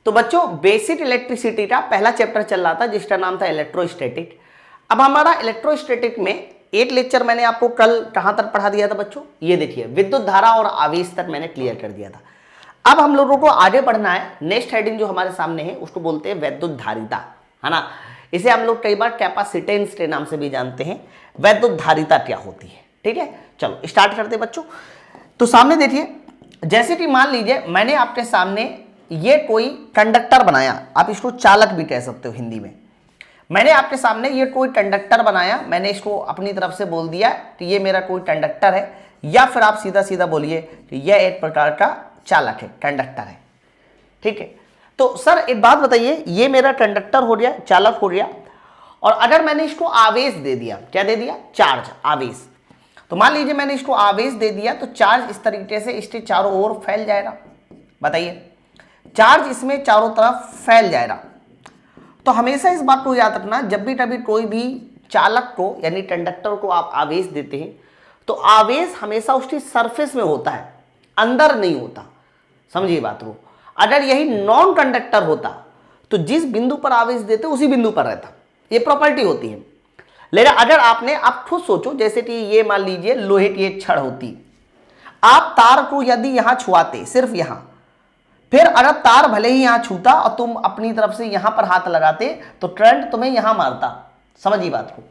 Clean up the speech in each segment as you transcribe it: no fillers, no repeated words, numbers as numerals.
तो बच्चों basic electricity का पहला चैप्टर चल रहा था जिसका नाम था इलेक्ट्रोस्टैटिक। अब हमारा इलेक्ट्रोस्टैटिक में एक लेक्चर मैंने आपको कल कहां तक पढ़ा दिया था बच्चों, ये देखिए विद्युत धारा और आवेश तक मैंने क्लियर कर दिया था। अब हम लोगों को आगे बढ़ना है। नेक्स्ट हेडिंग जो हमारे सामने है उसको बोलते हैं वैद्युत धारिता, है ना। इसे हम लोग कई बार कैपेसिटेंस के नाम से भी जानते हैं। वैद्युत धारिता क्या होती है, ठीक है। चलो स्टार्ट करते हैं बच्चों। तो सामने देखिए, जैसे कि मान लीजिए मैंने आपके सामने ये कोई कंडक्टर बनाया, आप इसको चालक भी कह सकते हो हिंदी में। मैंने आपके सामने ये कोई कंडक्टर बनाया, मैंने इसको अपनी तरफ से बोल दिया कि ये मेरा कोई कंडक्टर है, या फिर आप सीधा सीधा बोलिए कि यह एक प्रकार का चालक है, कंडक्टर है, ठीक है। तो सर एक बात बताइए, ये मेरा कंडक्टर हो गया, चालक हो गया, और अगर मैंने इसको आवेश दे दिया, क्या दे दिया, चार्ज, आवेश। तो मान लीजिए मैंने इसको आवेश दे दिया, तो चार्ज इस तरीके से इसके चारों ओर फैल जाएगा। बताइए, चार्ज इसमें चारों तरफ फैल जाएगा। तो हमेशा इस बात को याद रखना, जब भी कभी कोई भी चालक को यानी कंडक्टर को आप आवेश देते हैं तो आवेश हमेशा उसकी सरफेस में होता है, अंदर नहीं होता। समझिए बात को। अगर यही नॉन कंडक्टर होता तो जिस बिंदु पर आवेश देते उसी बिंदु पर रहता, ये प्रॉपर्टी होती है। लेकिन अगर आप खुद सोचो, जैसे कि ये मान लीजिए लोहे की एक छड़ होती, आप तार को यदि यहां छुआते, सिर्फ यहां, फिर अगर तार भले ही यहां छूता और तुम अपनी तरफ से यहां पर हाथ लगाते तो करंट तुम्हें यहां मारता। समझिए बात को।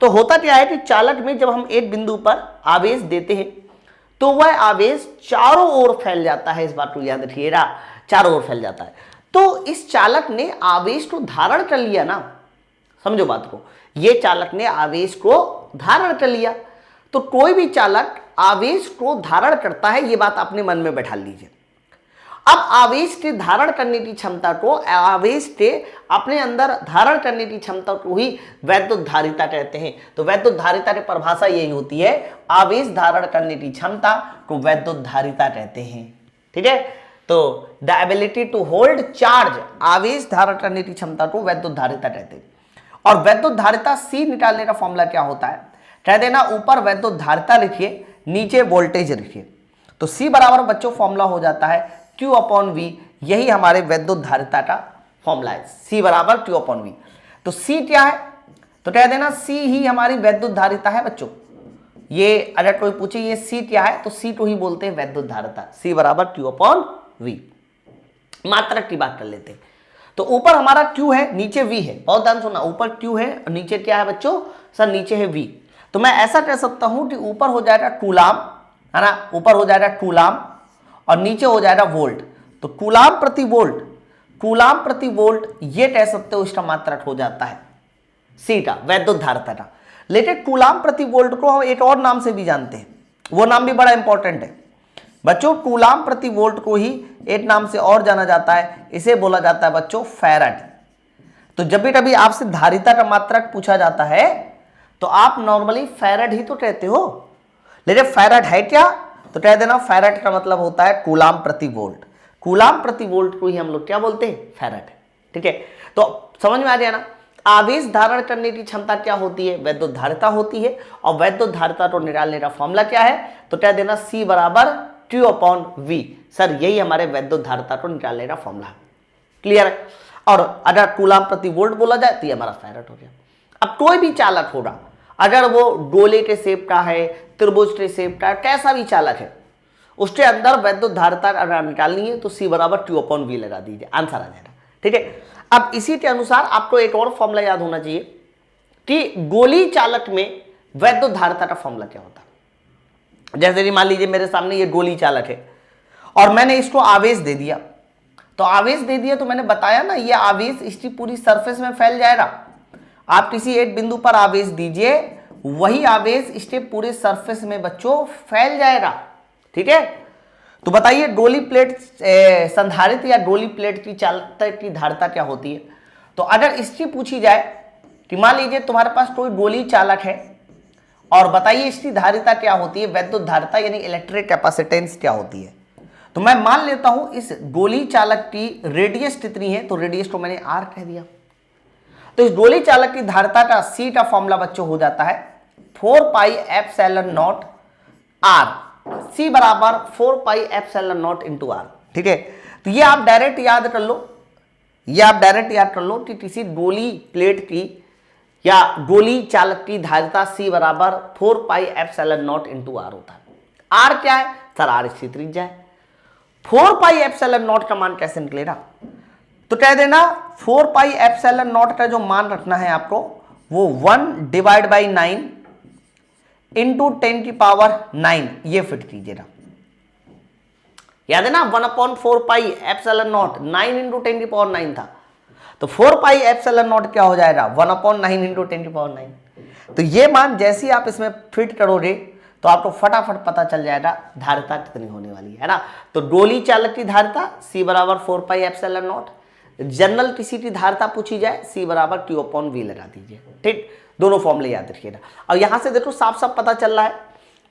तो होता क्या है कि चालक में जब हम एक बिंदु पर आवेश देते हैं तो वह आवेश चारों ओर फैल जाता है। इस बात को याद रखिएगा, चारों ओर फैल जाता है। तो इस चालक ने आवेश को धारण कर लिया ना, समझो बात को, ये चालक ने आवेश को धारण कर लिया। तो कोई भी चालक आवेश को धारण करता है, ये बात अपने मन में बैठा लीजिए। अब आवेश के धारण करने की क्षमता को, आवेश के अपने अंदर धारण करने की क्षमता को ही वैद्युत धारिता कहते हैं। तो वैद्युत धारिता की परिभाषा यही होती है, आवेश धारण करने की क्षमता को वैद्युत धारिता कहते हैं, ठीक है। तो the ability to hold charge, आवेश धारण करने की क्षमता को वैद्युत धारिता कहते हैं। और वैद्युत धारिता सी निकालने का फॉर्मूला क्या होता है, कह देना ऊपर वैद्युत धारिता लिखिए, नीचे वोल्टेज लिखिए। तो सी बराबर बच्चों फॉर्मूला हो जाता है Q/V, यही हमारे वैद्युत धारिता का फॉर्मूला है, C बराबर Q/V। तो C क्या है, तो कह देना C ही हमारी वैद्युत धारिता है बच्चों। ये अगर कोई पूछे ये C क्या है, तो C को ही बोलते हैं वैद्युत धारिता, C बराबर Q/V। मात्रक की बात कर लेते हैं। तो ऊपर हमारा Q है, नीचे V है। बहुत ध्यान सुनना, ऊपर Q है और नीचे क्या है बच्चों, सर नीचे है V। तो मैं ऐसा कह सकता हूं कि ऊपर हो जाएगा कूलाम, है ना, ऊपर हो जाएगा कूलाम और नीचे हो जाएगा वोल्ट। तो कूलाम प्रति वोल्ट, कूलाम प्रति वोल्ट ये कह सकते हो इसका मात्रक हो जाता है सी का, वैद्युत धारिता का। लेकिन कूलाम प्रति वोल्ट को हम एक और नाम से भी जानते हैं, वो नाम भी बड़ा इंपॉर्टेंट है बच्चों। कूलाम प्रति वोल्ट को ही एक नाम से और जाना जाता है, इसे बोला जाता है बच्चों फैराड। तो जब भी कभी आपसे धारिता का मात्रक पूछा जाता है तो आप नॉर्मली फैराड ही तो कहते हो। लेकिन फैराड है क्या, तो कह देना फैराड का मतलब होता है कूलाम प्रति वोल्ट। कूलाम प्रति वोल्ट को ही हम लोग क्या बोलते हैं, फैराड, ठीक है। तो समझ में आ गया ना, आवेश धारण करने की क्षमता क्या होती है, वैद्युत धारिता होती है। और वैद्युत धारिता को निकालने का फॉर्मूला क्या है, तो कह देना C बराबर Q/V। सर यही हमारे वैद्युत धारिता को निकालने का फॉर्मूला है, क्लियर है। और अगर कूलाम प्रति वोल्ट बोला जाए तो ये हमारा फैराड हो गया। अब कोई भी चालक होगा, अगर वो गोले के शेप का है, त्रिभुज के शेप का, कैसा भी चालक है, उसके अंदर वैद्युत धारिता अगर निकालनी है तो C बराबर Q/V लगा दीजिए, आंसर आ जाएगा, ठीक है। अब इसी के अनुसार आपको एक और फॉर्मूला याद होना चाहिए कि गोली चालक में वैद्युत धारिता का फॉर्मूला क्या होता है। जैसे कि मान लीजिए मेरे सामने ये गोली चालक है और मैंने इसको आवेश दे दिया, तो आवेश दे दिया तो मैंने बताया ना, ये आवेश इसकी पूरी सरफेस में फैल जाएगा। आप किसी एक बिंदु पर आवेश दीजिए, वही आवेश इसके पूरे सरफेस में बच्चों फैल जाएगा, ठीक है। तो बताइए गोली प्लेट संधारित्र या गोली प्लेट की चालकता की धारिता क्या होती है। तो अगर इसकी पूछी जाए कि मान लीजिए तुम्हारे पास कोई गोली चालक है और बताइए इसकी धारिता क्या होती है, वैद्युत धारिता यानी इलेक्ट्रिक कैपेसिटेंस क्या होती है। तो मैं मान लेता हूं इस गोली चालक की रेडियस कितनी है, तो रेडियस को मैंने R कह दिया। तो इस गोली चालक की धारिता का C का फॉर्मूला बच्चों हो जाता है 4πε0 R। C बराबर 4πε0 × R, ठीक है। तो ये आप डायरेक्ट याद कर लो ये आप डायरेक्ट याद कर लो कि किसी गोली प्लेट की या गोली चालक की धारिता C बराबर 4πε0 इंटू आर होता है। आर क्या है सर? आर इसकी त्रिज्या है। 4πε0 का मान कैसे निकलेगा? तो कह देना 4πε0 का जो मान रखना है आपको वो 1/9 इंटू 10⁹ ये फिट कीजिएगा। याद है ना 1/4πε0 9 इंटू 10⁹ था, तो 4πε0 क्या हो जाएगा 1/9 इंटू 10⁹। तो ये मान जैसे ही आप इसमें फिट करोगे तो आपको फटाफट पता चल जाएगा धारिता कितनी होने वाली है ना। तो गोली चालक की धारिता C बराबर 4πε0, जनरल किसी की धारिता पूछी जाए C बराबर Q/V लगा दीजिए। ठीक, दोनों फॉर्मूले याद रखिएगा। और यहां से देखो साफ साफ पता चल रहा है,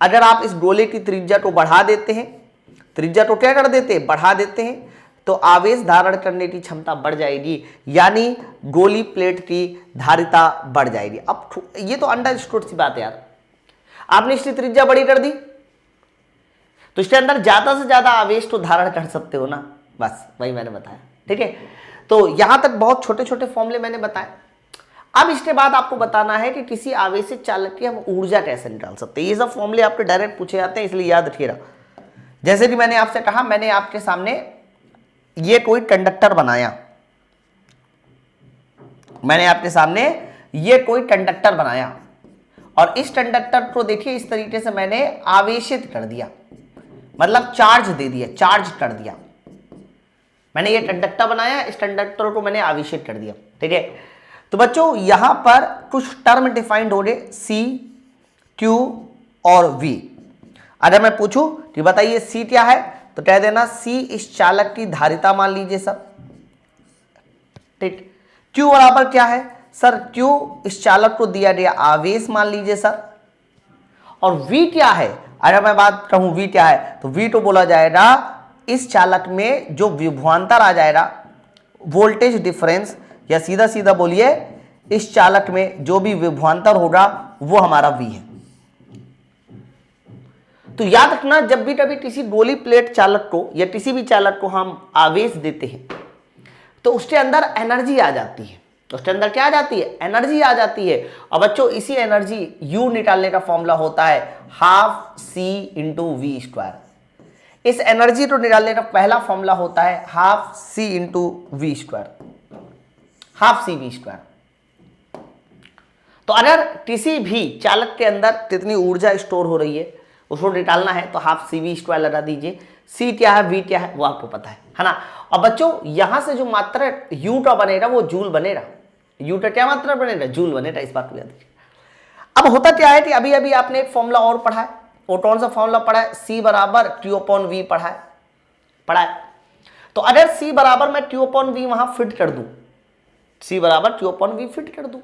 अगर आप इस गोले की त्रिज्या को बढ़ा देते हैं, त्रिज्या को क्या कर देते हैं बढ़ा देते हैं, तो आवेश धारण करने की क्षमता बढ़ जाएगी, यानी गोली प्लेट की धारिता बढ़ जाएगी। अब ये तो अंडरस्टूड सी बात है यार, आपने इसकी त्रिज्या बड़ी कर दी तो इसके अंदर ज्यादा से ज्यादा आवेश तो धारण कर सकते हो ना, बस वही मैंने बताया। ठीक है, तो यहां तक बहुत छोटे छोटे फॉर्मूले मैंने बताए। अब इसके बाद आपको बताना है कि किसी आवेशित चालक की हम ऊर्जा कैसे निकाल सकते हैं। ये सब फॉर्मूले आपके डायरेक्ट पूछे जाते हैं, इसलिए याद रखिएगा। जैसे कि मैंने आपसे कहा, मैंने आपके सामने ये कोई कंडक्टर बनाया, मैंने आपके सामने ये कोई कंडक्टर बनाया और इस कंडक्टर को देखिए इस तरीके से मैंने आवेशित कर दिया, मतलब चार्ज दे दिया, चार्ज कर दिया। मैंने ये कंडक्टर बनाया, इस कंडक्टर को मैंने आवेशित कर दिया। ठीक है, तो बच्चों यहां पर कुछ टर्म डिफाइंड हो गए C, Q और V। अगर मैं पूछूं कि बताइए C क्या है, तो कह देना C इस चालक की धारिता मान लीजिए सर। ठीक, Q बराबर क्या है सर? Q इस चालक को दिया गया आवेश मान लीजिए सर। और V क्या है? अगर मैं बात कहूं V क्या है, तो V तो बोला जाएगा इस चालक में जो विभवांतर आ जाएगा, वोल्टेज डिफरेंस, या सीधा सीधा बोलिए इस चालक में जो भी विभवांतर होगा वो हमारा V है। तो याद रखना, जब भी कभी किसी गोली प्लेट चालक को या किसी भी चालक को हम आवेश देते हैं तो उसके अंदर एनर्जी आ जाती है। उसके अंदर क्या आ जाती है? एनर्जी आ जाती है। और बच्चों इसी एनर्जी U निकालने का फॉर्मूला होता है 12C × V²। इस एनर्जी को निकालने का पहला फॉर्मूला होता है 12C × V², 12CV²। तो अगर किसी भी चालक के अंदर कितनी ऊर्जा स्टोर हो रही है उसको निकालना है तो 12CV² लगा दीजिए। C क्या है, V क्या है वो आपको पता है ना। और बच्चों यहां से जो मात्रा U का बनेगा वो जूल बनेगा। U का क्या मात्रा बनेगा? जूल बनेगा, इस बात को याद रखिए। अब होता क्या है कि अभी अभी आपने एक फॉर्मूला और पढ़ा है, वो कौन सा फॉर्मूला पढ़ा है? C बराबर Q/V पढ़ा है। तो अगर C बराबर मैं Q/V वहां फिट कर दूं, C बराबर Q/V फिट कर दूं,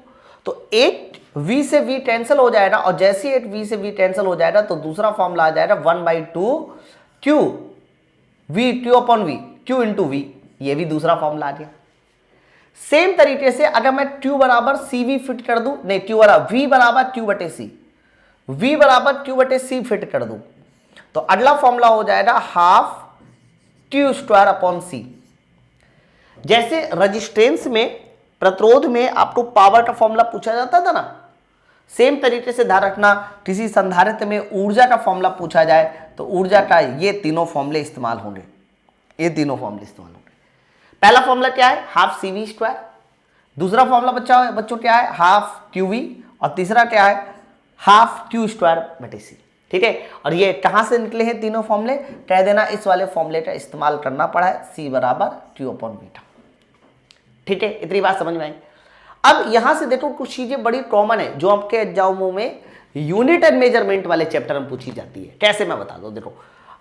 तो एक V से V कैंसिल हो जाएगा, और जैसे ही एक V से V कैंसिल हो जाएगा तो दूसरा फॉर्मूला आ जाएगा 1/2 Q Q/V, Q × V, ये भी दूसरा फॉर्मूला आ गया। सेम तरीके से अगर मैं Q बराबर CV फिट कर दूं, नहीं V बराबर Q/C, V बराबर Q/C फिट कर दूं, तो अगला फॉर्मूला हो जाएगा 12Q²/C। जैसे रेजिस्टेंस में, प्रतिरोध में आपको पावर का फॉर्मूला पूछा जाता था ना, सेम तरीके से ध्यान रखना किसी संधारित्र में ऊर्जा का फॉर्मूला पूछा जाए तो ऊर्जा का ये तीनों फॉर्मूले इस्तेमाल होंगे, ये तीनों फॉर्मूले इस्तेमाल होंगे। पहला फॉर्मूला क्या है? 12CV²। दूसरा फॉर्मूला बच्चों क्या है? 12QV। और तीसरा क्या है? 12Q²/C। ठीक है, और ये कहां से निकले हैं तीनों फॉर्मूले? कह देना इस वाले फॉर्मूले का इस्तेमाल करना पड़ा है, C बराबर Q/V। ठीक है, इतनी बात समझ में आई। अब यहां से देखो कुछ चीजें बड़ी कॉमन है जो आपके एग्जामों में यूनिट एंड मेजरमेंट वाले चैप्टर में पूछी जाती है। कैसे मैं बता दूं, देखो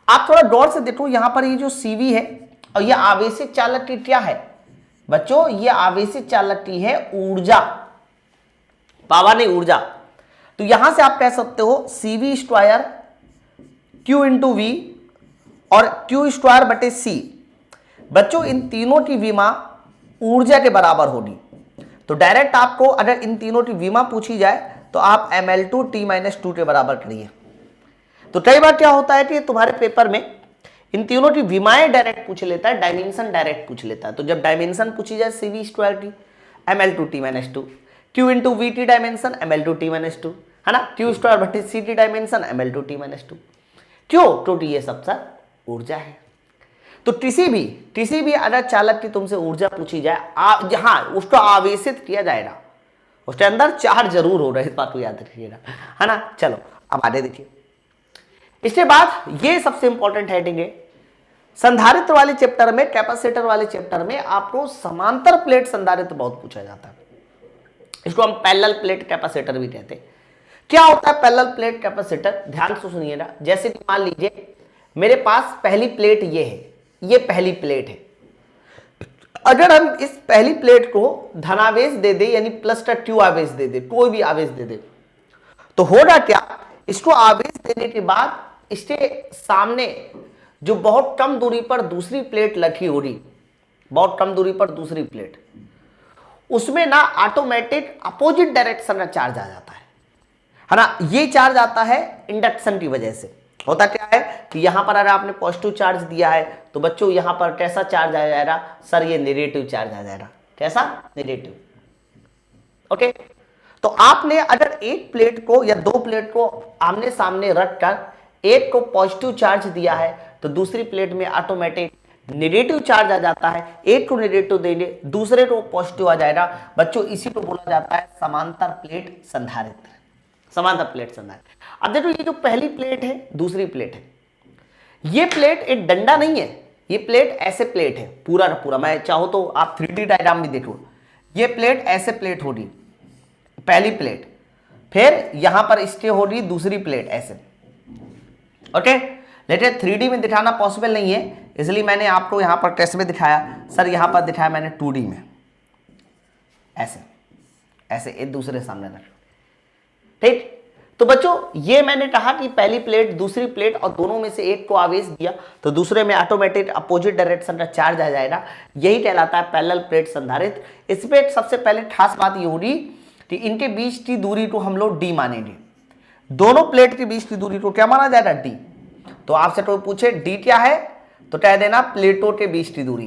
आप थोड़ा गौर से देखो, यहां पर ये जो CV है और ये आवेशित चालक की क्या है बच्चों? ये आवेशित चालक की है ऊर्जा, पावर नहीं ऊर्जा। तो यहां से आप कह सकते हो CV² Q × V और Q²/C। बच्चों इन तीनों की विमा ऊर्जा के बराबर होगी। तो डायरेक्ट आपको अगर इन तीनों की विमा पूछी जाए तो आप mL2T - 2 के बराबर करिए। तो कई बार क्या होता है कि तुम्हारे पेपर में इन तीनों की विमाएं डायरेक्ट पूछ लेता है, डायमेंशन डायरेक्ट पूछ लेता है। तो जब डायमेंशन पूछी जाए CV square T ml2t-2, Q into VT dimension ml2t-2, है ना, Q स्क्वायर बटे CT डायमेंशन ml2t-2। क्यों? क्योंकि ये सब सर ऊर्जा है। तो किसी भी अगर चालक की तुमसे ऊर्जा पूछी जाए, हाँ उसको आवेशित किया जाएगा, उसके अंदर चार्ज जरूर हो रहा है, इस बात को याद रखिएगा, है ना। चलो अब आगे देखिए, इसके बाद ये सबसे इंपॉर्टेंट हेडिंग है संधारित्र वाले चैप्टर में, कैपेसिटर वाले चैप्टर में आपको समांतर प्लेट संधारित्र बहुत पूछा जाता है। इसको हम पैरेलल प्लेट कैपेसिटर भी कहते हैं। क्या होता है पैरेलल प्लेट कैपेसिटर? ध्यान से सुनिएगा। जैसे कि मान लीजिए मेरे पास पहली प्लेट ये है, ये पहली प्लेट है। अगर हम इस पहली प्लेट को धनावेश दे दे, यानी प्लस का Q आवेश दे दे, कोई भी आवेश दे दे, तो होगा क्या, इसको आवेश देने के बाद इसके सामने जो बहुत कम दूरी पर दूसरी प्लेट रखी हो रही, बहुत कम दूरी पर दूसरी प्लेट, उसमें ना ऑटोमेटिक अपोजिट डायरेक्शन में चार्ज आ जाता है ना। ये चार्ज आता है इंडक्शन की वजह से। होता क्या है कि यहां पर अगर आपने पॉजिटिव चार्ज दिया है तो बच्चों यहां पर कैसा चार्ज आ जाएगा सर? ये नेगेटिव चार्ज आ जाएगा। कैसा? नेगेटिव। ओके, तो आपने अगर एक प्लेट को या दो प्लेट को आमने सामने रखकर एक को पॉजिटिव चार्ज दिया है तो दूसरी प्लेट में ऑटोमेटिक नेगेटिव चार्ज आ जाता है। एक को नेगेटिव देंगे, दूसरे को पॉजिटिव आ जाएगा। बच्चों इसी को बोला जाता है समांतर प्लेट संधारित्र। समांतर प्लेट संधारित्र। अब देखो ये जो पहली प्लेट है, दूसरी प्लेट है, ये प्लेट एक डंडा नहीं है, ये प्लेट ऐसे प्लेट है पूरा का पूरा। मैं चाहो तो आप 3D डायग्राम भी देखो, ये प्लेट ऐसे प्लेट हो रही, पहली प्लेट, फिर यहां पर इसके हो रही दूसरी प्लेट ऐसे। ओके, लेकिन 3D में दिखाना पॉसिबल नहीं है, इसलिए मैंने आपको यहां पर टेस्ट में दिखाया। सर यहां पर दिखाया मैंने 2D में, ऐसे ऐसे एक दूसरे सामने रख। ठीक, तो बच्चों ये मैंने कहा कि पहली प्लेट दूसरी प्लेट और दोनों में से एक को आवेश दिया तो दूसरे में ऑटोमेटिक अपोजिट डायरेक्शन का चार्ज आ जाएगा। यही कहलाता है पैरेलल प्लेट संधारित्र। इसमें सबसे पहले खास बात ये होगी कि इनके बीच की दूरी को हम लोग d मानेंगे। दोनों प्लेट के बीच की दूरी को क्या माना जाएगा? d। तो आपसे कोई पूछे d क्या है तो कह देना प्लेटों के बीच की दूरी,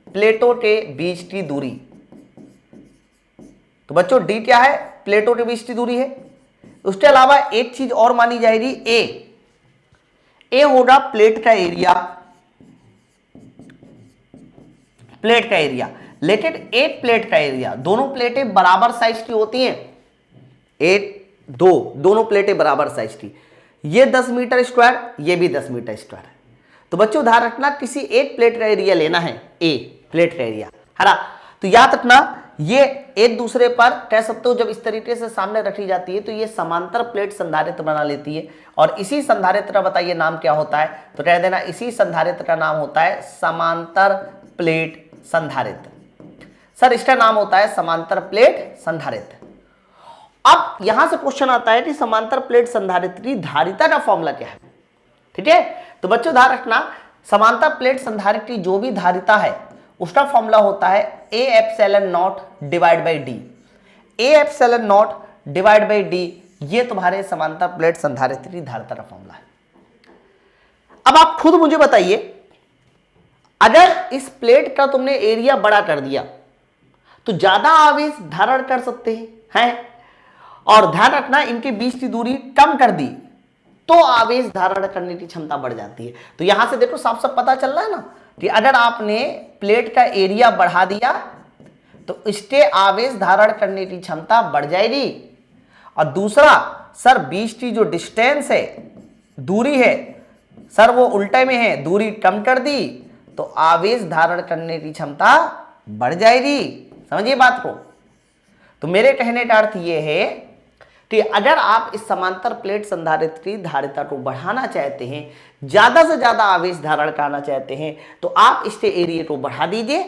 प्लेटों के बीच की दूरी। तो बच्चों d क्या है? प्लेटों के बीच की दूरी है। उसके अलावा एक चीज और मानी जाएगी ए होगा प्लेट का एरिया, प्लेट का एरिया। लेकिन एक प्लेट का एरिया, दोनों प्लेटें बराबर साइज की होती हैं, एक दो दोनों प्लेटें बराबर साइज की, ये 10 मीटर स्क्वायर, ये भी 10 मीटर स्क्वायर है। तो बच्चों ध्यान रखना किसी एक प्लेट का एरिया लेना है, ए प्लेट का एरिया, है ना। तो याद रखना ये एक दूसरे पर कह सकते हो जब इस तरीके से सामने रखी जाती है तो ये समांतर प्लेट संधारित्र बना लेती है। और इसी संधारित्र का बताइए नाम क्या होता है? तो कह देना इसी संधारित्र का नाम होता है समांतर प्लेट संधारित्र। सर इसका नाम होता है समांतर प्लेट संधारित्र। अब यहां से क्वेश्चन आता है कि समांतर प्लेट संधारित्र की धारिता का फॉर्मूला क्या है? ठीक है, तो बच्चों ध्यान रखना समांतर प्लेट संधारित्र की जो भी धारिता है उसका फॉर्मूला होता है A epsilon not divide by D. A epsilon not divide by D ये तुम्हारे समांतर प्लेट संधारित्र की धारिता का फॉर्मूला है। अब आप खुद मुझे बताइए, अगर इस प्लेट का तुमने एरिया बड़ा कर दिया तो ज्यादा आवेश धारण कर सकते हैं, और ध्यान रखना इनके बीच की दूरी कम कर दी तो आवेश धारण करने की क्षमता बढ़ जाती है। तो यहां से देखो साफ साफ पता चल रहा है ना कि अगर आपने प्लेट का एरिया बढ़ा दिया तो इसके आवेश धारण करने की क्षमता बढ़ जाएगी। और दूसरा सर बीच की जो डिस्टेंस है, दूरी है, सर वो उल्टे में है, दूरी कम कर दी तो आवेश धारण करने की क्षमता बढ़ जाएगी। समझिए बात को। तो मेरे कहने का अर्थ ये है कि अगर आप इस समांतर प्लेट संधारित्र की धारिता को बढ़ाना चाहते हैं, ज्यादा से ज्यादा आवेश धारण करना चाहते हैं, तो आप इसके एरिया को बढ़ा दीजिए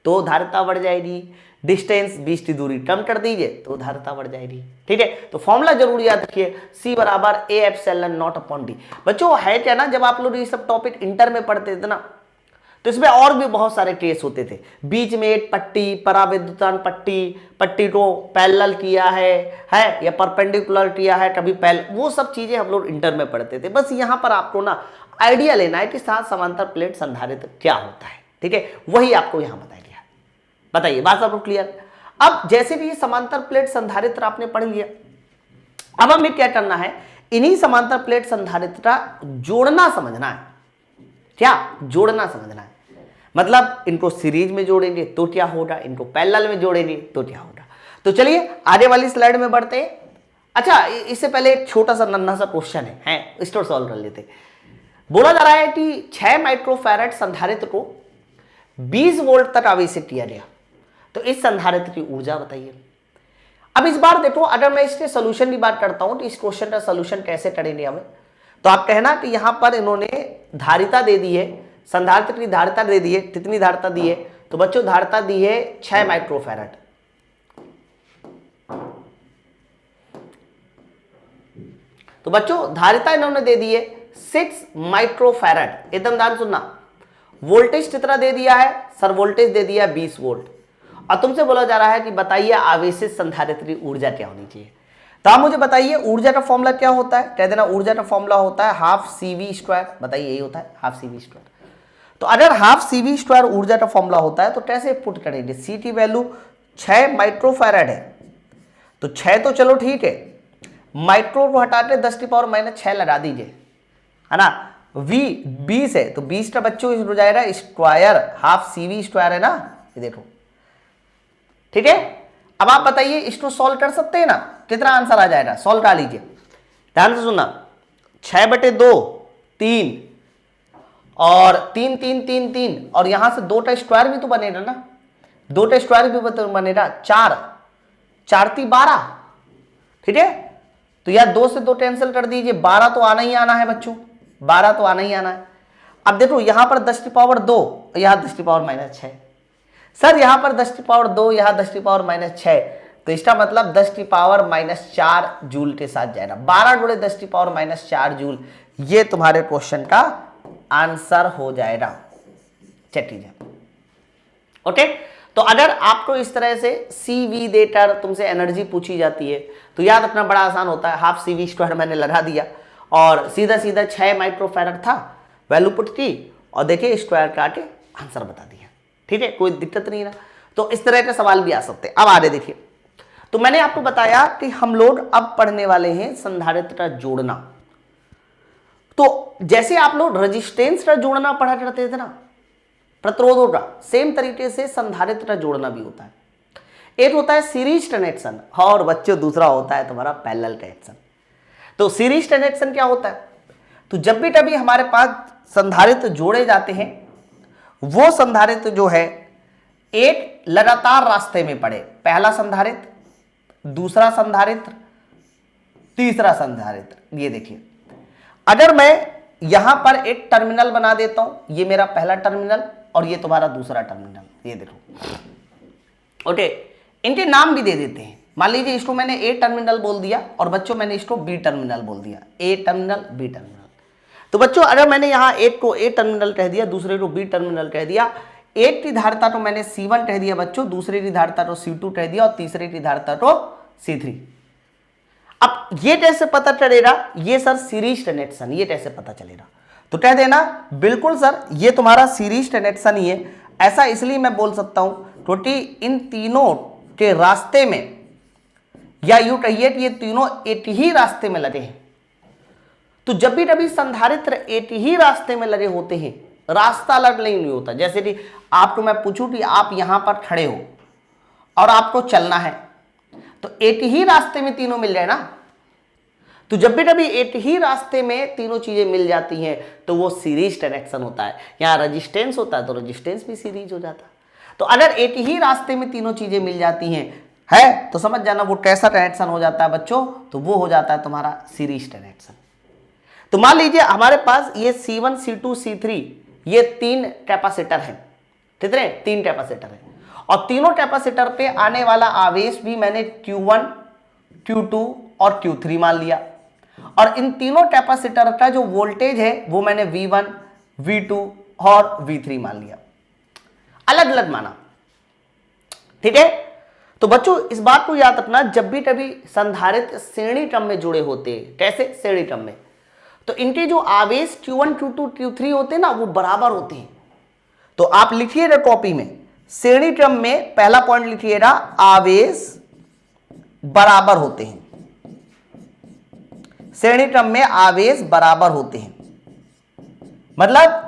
तो धारिता बढ़ जाएगी, डिस्टेंस बीच की दूरी कम कर दीजिए तो धारिता बढ़ जाएगी। ठीक है, तो फॉर्मूला जरूर याद रखिए, C बराबर A epsilon not upon D. बच्चों है क्या ना, जब आप लोग ये सब टॉपिक इंटर में पढ़ते थे ना तो इसमें और भी बहुत सारे केस होते थे। बीच में एक पट्टी, पराविद्युतान पट्टी को पैरेलल किया है या परपेंडिकुलर किया है, कभी वो सब चीजें हम लोग इंटर में पढ़ते थे। बस यहाँ पर आपको ना आइडिया लेना है कि साथ समांतर प्लेट संधारित्र क्या होता है, ठीक है, वही आपको यहां बता दिया। बताइए बात आपको क्लियर। अब जैसे भी ये समांतर प्लेट संधारित्र आपने पढ़ लिया, अब हमें क्या करना है, इन्हीं समांतर प्लेट संधारित्र का जोड़ना समझना है। क्या जोड़ना समझना है, मतलब इनको सीरीज में जोड़ेंगे तो क्या होगा, इनको पैरेलल में जोड़ेंगे तो क्या होगा। तो चलिए आगे वाली स्लाइड में बढ़ते हैं। अच्छा, इससे पहले एक छोटा सा नन्हा सा क्वेश्चन है इसको सॉल्व कर लेते। बोला जा रहा है कि 6 माइक्रोफैराड संधारित्र को 20 वोल्ट तक आवेशित किया गया, तो इस संधारित्र की ऊर्जा बताइए। अब इस बार देखो, अगर मैं इसके सोल्यूशन की बात करता हूं तो इस क्वेश्चन का सोल्यूशन कैसे करेंगे हमें, तो आप कहना कि यहां पर इन्होंने धारिता दे दी है, संधारित्र की धारिता दे दी है, कितनी धारिता दी है, तो बच्चों धारिता दी है 6 माइक्रोफैराड। तो बच्चों धारिता इन्होंने दे दी है 6 माइक्रोफैराड। एकदम ध्यान सुनना, वोल्टेज कितना दे दिया है सर, वोल्टेज दे दिया 20 वोल्ट, और तुमसे बोला जा रहा है कि बताइए आवेशित संधारित्र की ऊर्जा क्या होनी चाहिए। तो आप मुझे बताइए ऊर्जा का फॉर्मूला क्या होता है, कह देना ऊर्जा का फॉर्मूला होता है हाफ CV²। बताइए यही होता है हाफ CV²। तो अगर हाफ CV² ऊर्जा का फॉर्मूला होता है तो कैसे पुट करेंगे, सी की वैल्यू 6 माइक्रोफैराड है, तो 6 तो चलो ठीक है, माइक्रो को हटा के 10⁻⁻6 लगा दीजिए, है ना। V 20 है तो 20 का बच्चों हो जाएगा स्क्वायर, हाफ CV² है ना, ये देखो, ठीक है। अब आप बताइए इसको सॉल्व कर सकते हैं ना, कितना आंसर आ जाएगा, सॉल्व कर लीजिए, ध्यान से सुनना। 6/2 3 और 3 3 3 3 और यहां से 2 का स्क्वायर भी तो बनेगा ना, 2 का स्क्वायर भी तो बनेगा 4 4 3 12, ठीक है। तो यार 2 से 2 कैंसिल कर दीजिए, 12 तो आना ही आना है बच्चों, 12 तो आना ही आना है। अब देखो यहां पर 10⁻2, यहां 10⁻⁻6 सर, यहां पर 10⁻2, यहां 10⁻⁻6, तो इसका मतलब 10⁻⁻4 जूल के साथ जाएगा, 12 गुणे 10⁻⁻4 जूल, ये तुम्हारे क्वेश्चन का आंसर हो जाएगा। चेक कीजिए, ओके। तो अगर आपको इस तरह से CV देकर तुमसे एनर्जी पूछी जाती है तो याद रखना बड़ा आसान होता है, हाफ CV² मैंने लगा दिया और सीधा सीधा 6 माइक्रोफैराड था, वैल्यू पुट की और देखिए स्क्वायर काटे आंसर बता दिया, ठीक है, कोई दिक्कत नहीं ना। तो इस तरह के सवाल भी आ सकते हैं। अब आगे देखिए, तो मैंने आपको बताया कि हम लोग अब पढ़ने वाले हैं संधारित्र का जोड़ना। तो जैसे आप लोग रेजिस्टेंस का जोड़ना पढ़ा करते थे ना, प्रतिरोधों का, सेम तरीके से संधारित्र का जोड़ना भी होता है। एक होता है सीरीज कनेक्शन और बच्चों दूसरा होता है तुम्हारा पैरेलल कनेक्शन। तो सीरीज कनेक्शन क्या होता है, तो जब भी कभी हमारे पास संधारित्र जोड़े जाते हैं, वो संधारित्र जो है एक लगातार रास्ते में पड़े, पहला संधारित्र, दूसरा संधारित्र, तीसरा संधारित्र। ये देखिए, अगर मैं यहां पर एक टर्मिनल बना देता हूं, ये मेरा पहला टर्मिनल और ये तुम्हारा दूसरा टर्मिनल, ये देखो, ओके। इनके नाम भी दे देते हैं, मान लीजिए इसको मैंने ए टर्मिनल बोल दिया और बच्चों मैंने इसको बी टर्मिनल बोल दिया, ए टर्मिनल बी टर्मिनल। तो बच्चों अगर मैंने यहां एक को ए टर्मिनल कह दिया, दूसरे को बी टर्मिनल कह दिया, एक की धारिता तो मैंने C1 कह दिया बच्चों, दूसरे की धारिता तो C2 कह दिया और तीसरे की धारिता तो C3। अब ये कैसे पता चलेगा, ये सर सीरीज कनेक्शन, ये कैसे पता चलेगा, तो कह देना बिल्कुल सर ये तुम्हारा सीरीज कनेक्शन ही है। ऐसा इसलिए मैं बोल सकता हूं क्योंकि इन तीनों के रास्ते में, या यूं कहिए कि ये तीनों एक ही रास्ते में लगे हैं। तो जब भी कभी संधारित्र एक ही रास्ते में लगे होते हैं, रास्ता अलग नहीं होता। जैसे कि आपको मैं पूछूं कि आप यहां पर खड़े हो और आपको चलना है, तो एक ही रास्ते में तीनों मिल जाए ना। तो जब भी कभी एक ही रास्ते में तीनों चीजें मिल जाती हैं तो वो सीरीज कनेक्शन होता है। यहां रेजिस्टेंस होता है तो रेजिस्टेंस भी सीरीज हो जाता है। तो अगर एक ही रास्ते में तीनों चीजें मिल जाती हैं है तो समझ जाना वो कैसा कनेक्शन हो जाता है बच्चों, तो वो हो जाता है तुम्हारा सीरीज कनेक्शन। तो मान लीजिए हमारे पास ये C1 C2 C3 ये 3 कैपेसिटर है, कितने, 3 कैपेसिटर है, और तीनों कैपेसिटर पे आने वाला आवेश भी मैंने Q1 Q2 और Q3 मान लिया, और इन तीनों कैपेसिटर का जो वोल्टेज है वो मैंने V1 V2 और V3 मान लिया, अलग अलग माना, ठीक है। तो बच्चों इस बात को याद रखना, जब भी कभी संधारित्र श्रेणी क्रम में जुड़े होते हैं, कैसे श्रेणी क्रम में, तो इनके जो आवेश Q1 Q2 Q3 होते हैं ना वो बराबर होते हैं। तो आप लिखिएगा कॉपी में, श्रेणी क्रम में पहला पॉइंट लिखिएगा, आवेश बराबर होते हैं। श्रेणी क्रम में आवेश बराबर होते हैं, मतलब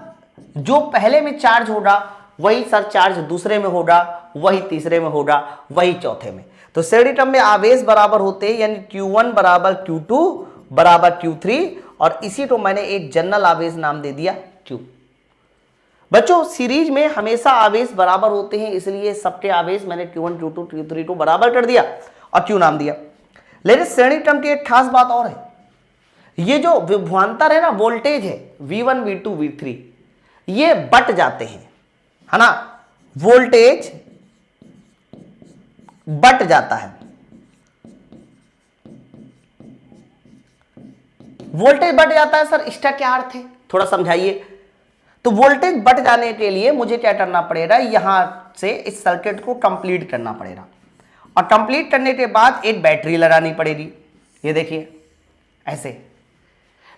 जो पहले में चार्ज होगा वही सर चार्ज दूसरे में होगा, वही तीसरे में होगा, वही चौथे में। तो श्रेणी क्रम में आवेश बराबर होते हैं, यानी Q1 बराबर Q2 बराबर Q3, और इसी को मैंने एक जनरल आवेश नाम दे दिया Q। बच्चों सीरीज में हमेशा आवेश बराबर होते हैं, इसलिए सबके आवेश मैंने Q1 Q2 Q3 को बराबर कर दिया और Q नाम दिया। लेकिन श्रेणी क्रम की एक खास बात और है, ये जो विभवांतर है ना, वोल्टेज है V1 V2 V3, ये बट जाते हैं, है ना, वोल्टेज बट जाता है। वोल्टेज बढ़ जाता है सर, इसका क्या अर्थ है, थोड़ा समझाइए। तो वोल्टेज बढ़ जाने के लिए मुझे क्या करना पड़ेगा, यहां से इस सर्किट को कंप्लीट करना पड़ेगा, और कंप्लीट करने के बाद एक बैटरी लगानी पड़ेगी। ये देखिए ऐसे।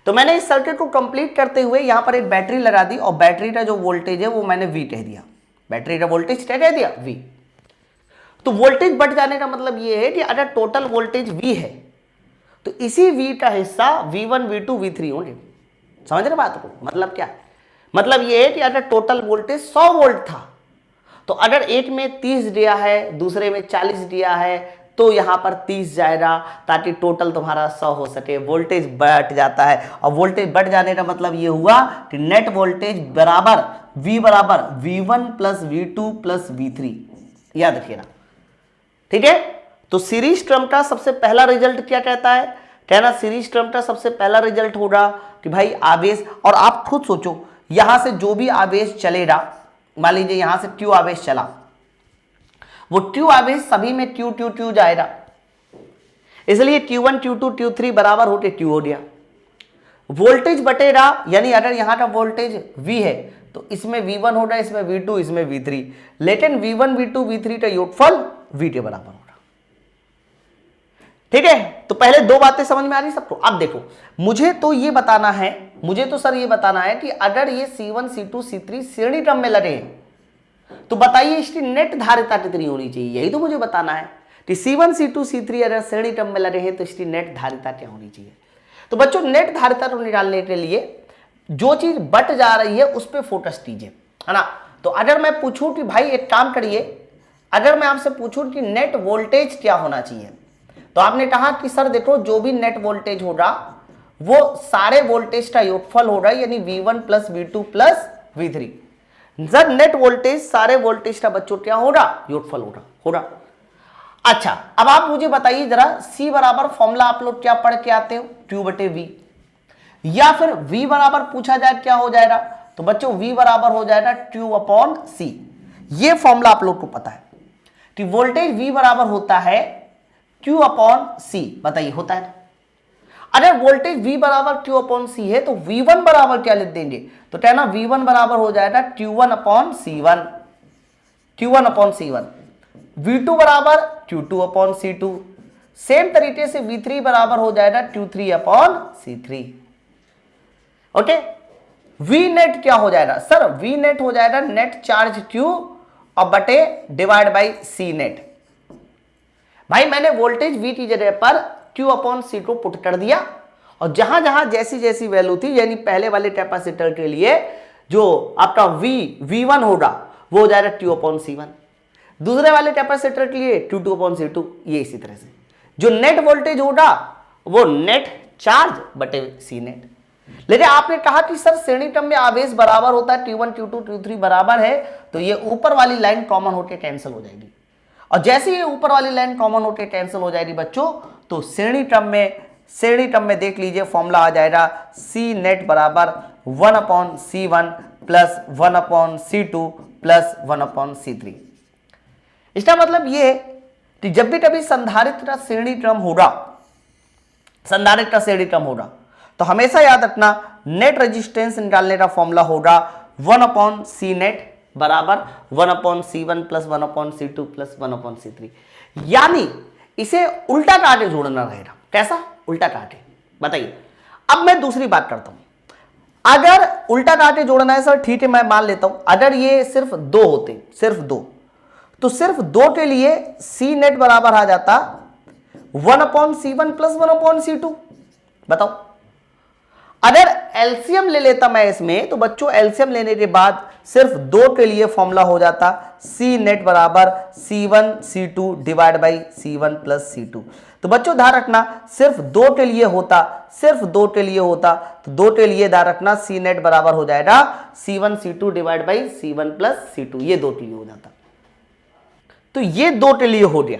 तो मैंने इस सर्किट को कंप्लीट करते हुए यहां पर एक बैटरी लगा दी, और बैटरी का जो वोल्टेज है वो मैंने V कह दिया। बैटरी का वोल्टेज क्या कह दिया, V। तो वोल्टेज बढ़ जाने का मतलब ये है कि अगर टोटल वोल्टेज V है तो इसी V का हिस्सा V1 V2 V3 होंगे। समझ रहे बात को, मतलब क्या, मतलब ये है कि अगर टोटल वोल्टेज 100 वोल्ट था, तो अगर एक में 30 दिया है, दूसरे में 40 दिया है, तो यहां पर 30 जाएगा, ताकि टोटल तुम्हारा 100 हो सके। वोल्टेज बढ़ जाता है, और वोल्टेज बढ़ जाने का मतलब ये हुआ कि नेट वोल्टेज बराबर V बराबर V1 plus V2 plus V3, याद रखिएगा, ठीक है। तो सीरीज क्रम का सबसे पहला रिजल्ट क्या कहता है, कहना सीरीज क्रम का सबसे पहला रिजल्ट होगा कि भाई आवेश, और आप खुद सोचो यहां से जो भी आवेश चलेगा, मान लीजिए यहां से Q आवेश चला, वो Q आवेश सभी में Q Q Q जाएगा, इसलिए Q1 Q2 Q3 बराबर होके Q हो गया। वोल्टेज बटेगा, यानी अगर यहां का वोल्टेज V है तो इसमें V1 होगा, इसमें V2, इसमें V3, लेकिन V1 V2 V3 का योगफल V के बराबर होगा। ठीक है, तो पहले दो बातें समझ में आ रही सबको। अब देखो, मुझे तो ये बताना है, मुझे तो सर ये बताना है कि अगर ये C1 C2 C3 श्रेणी क्रम में लगे हैं, तो बताइए इसकी नेट धारिता कितनी होनी चाहिए, यही तो मुझे बताना है कि C1 C2 C3 अगर श्रेणी क्रम में लगे हैं तो इसकी नेट धारिता क्या होनी चाहिए। तो बच्चों नेट धारिता को निकालने के लिए जो चीज बट जा रही है उस पर फोकस कीजिए, है ना। तो अगर मैं पूछूं कि भाई एक काम करिए, अगर मैं आपसे पूछूं कि नेट वोल्टेज क्या होना चाहिए, तो आपने कहा कि सर देखो जो भी नेट वोल्टेज होगा वो सारे वोल्टेज का योगफल होगा, यानी V1 plus V2 plus V3। Sir net voltage सारे वोल्टेज का बच्चों क्या होगा, योगफल होगा। अच्छा, अब आप मुझे बताइए जरा, C बराबर फॉर्मूला आप लोग क्या पढ़ के आते हो, Q बटे V, या फिर V बराबर पूछा जाए क्या हो जाएगा, तो बच्चों V बराबर हो जाएगा Q अपॉन C। ये फॉर्मूला आप लोग को पता है कि वोल्टेज V बराबर होता है Q अपॉन C, बताइए होता है। अगर वोल्टेज V बराबर Q अपॉन C है तो V1 बराबर क्या लिख देंगे, तो कहना V1 बराबर हो जाएगा Q1 upon C1, Q1 upon C1। V2 बराबर Q2 अपॉन C2, सेम तरीके से V3 बराबर हो जाएगा Q3 upon C3। Okay, V net क्या हो जाएगा सर, V नेट हो जाएगा नेट चार्ज Q और बटे डिवाइड बाई C नेट। भाई मैंने वोल्टेज V की जगह पर Q अपॉन C को पुट कर दिया, और जहां जहां जैसी जैसी वैल्यू थी, यानी पहले वाले कैपेसिटर के लिए जो आपका V1 होगा वो हो जाएगा Q अपॉन C1, दूसरे वाले कैपेसिटर के लिए Q2 अपॉन C2, ये इसी तरह से जो नेट वोल्टेज होगा वो नेट चार्ज बटे C नेट। लेकिन आपने कहा कि सर श्रेणी क्रम में आवेश बराबर होता है, Q1 Q2 Q3 बराबर है, तो ये ऊपर वाली लाइन कॉमन होकर कैंसिल हो जाएगी, और जैसे ही ऊपर वाली लाइन कॉमन होकर कैंसिल हो जाएगी बच्चों, तो श्रेणी क्रम में देख लीजिए फॉर्मूला आ जाएगा C नेट बराबर 1 upon C1 plus 1 upon C2 plus 1 upon C3। इसका मतलब ये है कि जब भी कभी संधारित्र का श्रेणी क्रम होगा, तो हमेशा याद रखना नेट रेजिस्टेंस निकालने का फॉर्मूला होगा 1 अपॉन C नेट बराबर 1 upon C1 plus 1 upon C2 plus 1 upon C3, यानी इसे उल्टा काटे जोड़ना रहेगा। कैसा उल्टा काटे, बताइए। अब मैं दूसरी बात करता हूं, अगर उल्टा काटे जोड़ना है सर ठीक है, मैं मान लेता हूं, अगर ये सिर्फ 2 होते, सिर्फ 2, तो सिर्फ 2 के लिए सी नेट बराबर आ जाता 1/C1 प्लस 1/C2। बताओ, अगर एलसीएम ले लेता मैं इसमें, तो बच्चों एलसीएम लेने के बाद सिर्फ 2 के लिए फॉर्मूला हो जाता सी नेट बराबर C1 C2 divide by C1 plus C2। तो बच्चों ध्यान रखना, सिर्फ 2 के लिए होता, सिर्फ 2 के लिए होता, तो 2 के लिए ध्यान रखना सी नेट बराबर हो जाएगा C1 C2 divide by C1 plus C2, ये 2 के लिए हो जाता। तो ये 2 के लिए हो गया।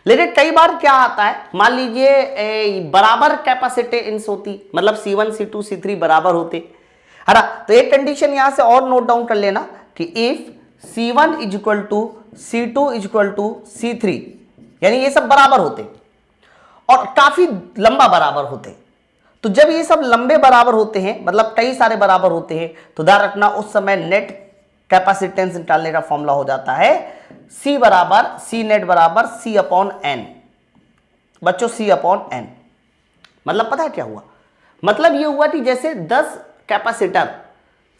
लेकिन कई बार क्या आता है, मान लीजिए बराबर कैपेसिटेंस होती, मतलब C1 C2 C3 बराबर होते, है ना। तो एक कंडीशन यहां से और नोट डाउन कर लेना कि if C1 is equal to C2 is equal to C3, यानी ये सब बराबर होते और काफी लंबा बराबर होते। तो जब ये सब लंबे बराबर होते हैं, मतलब कई सारे बराबर होते हैं, तो ध्यान रखना उस समय नेट कैपेसिटेंस निकालने का फॉर्मूला हो जाता है C बराबर C नेट बराबर C अपॉन N। बच्चों C अपॉन N मतलब पता है क्या हुआ, मतलब ये हुआ कि जैसे 10 कैपेसिटर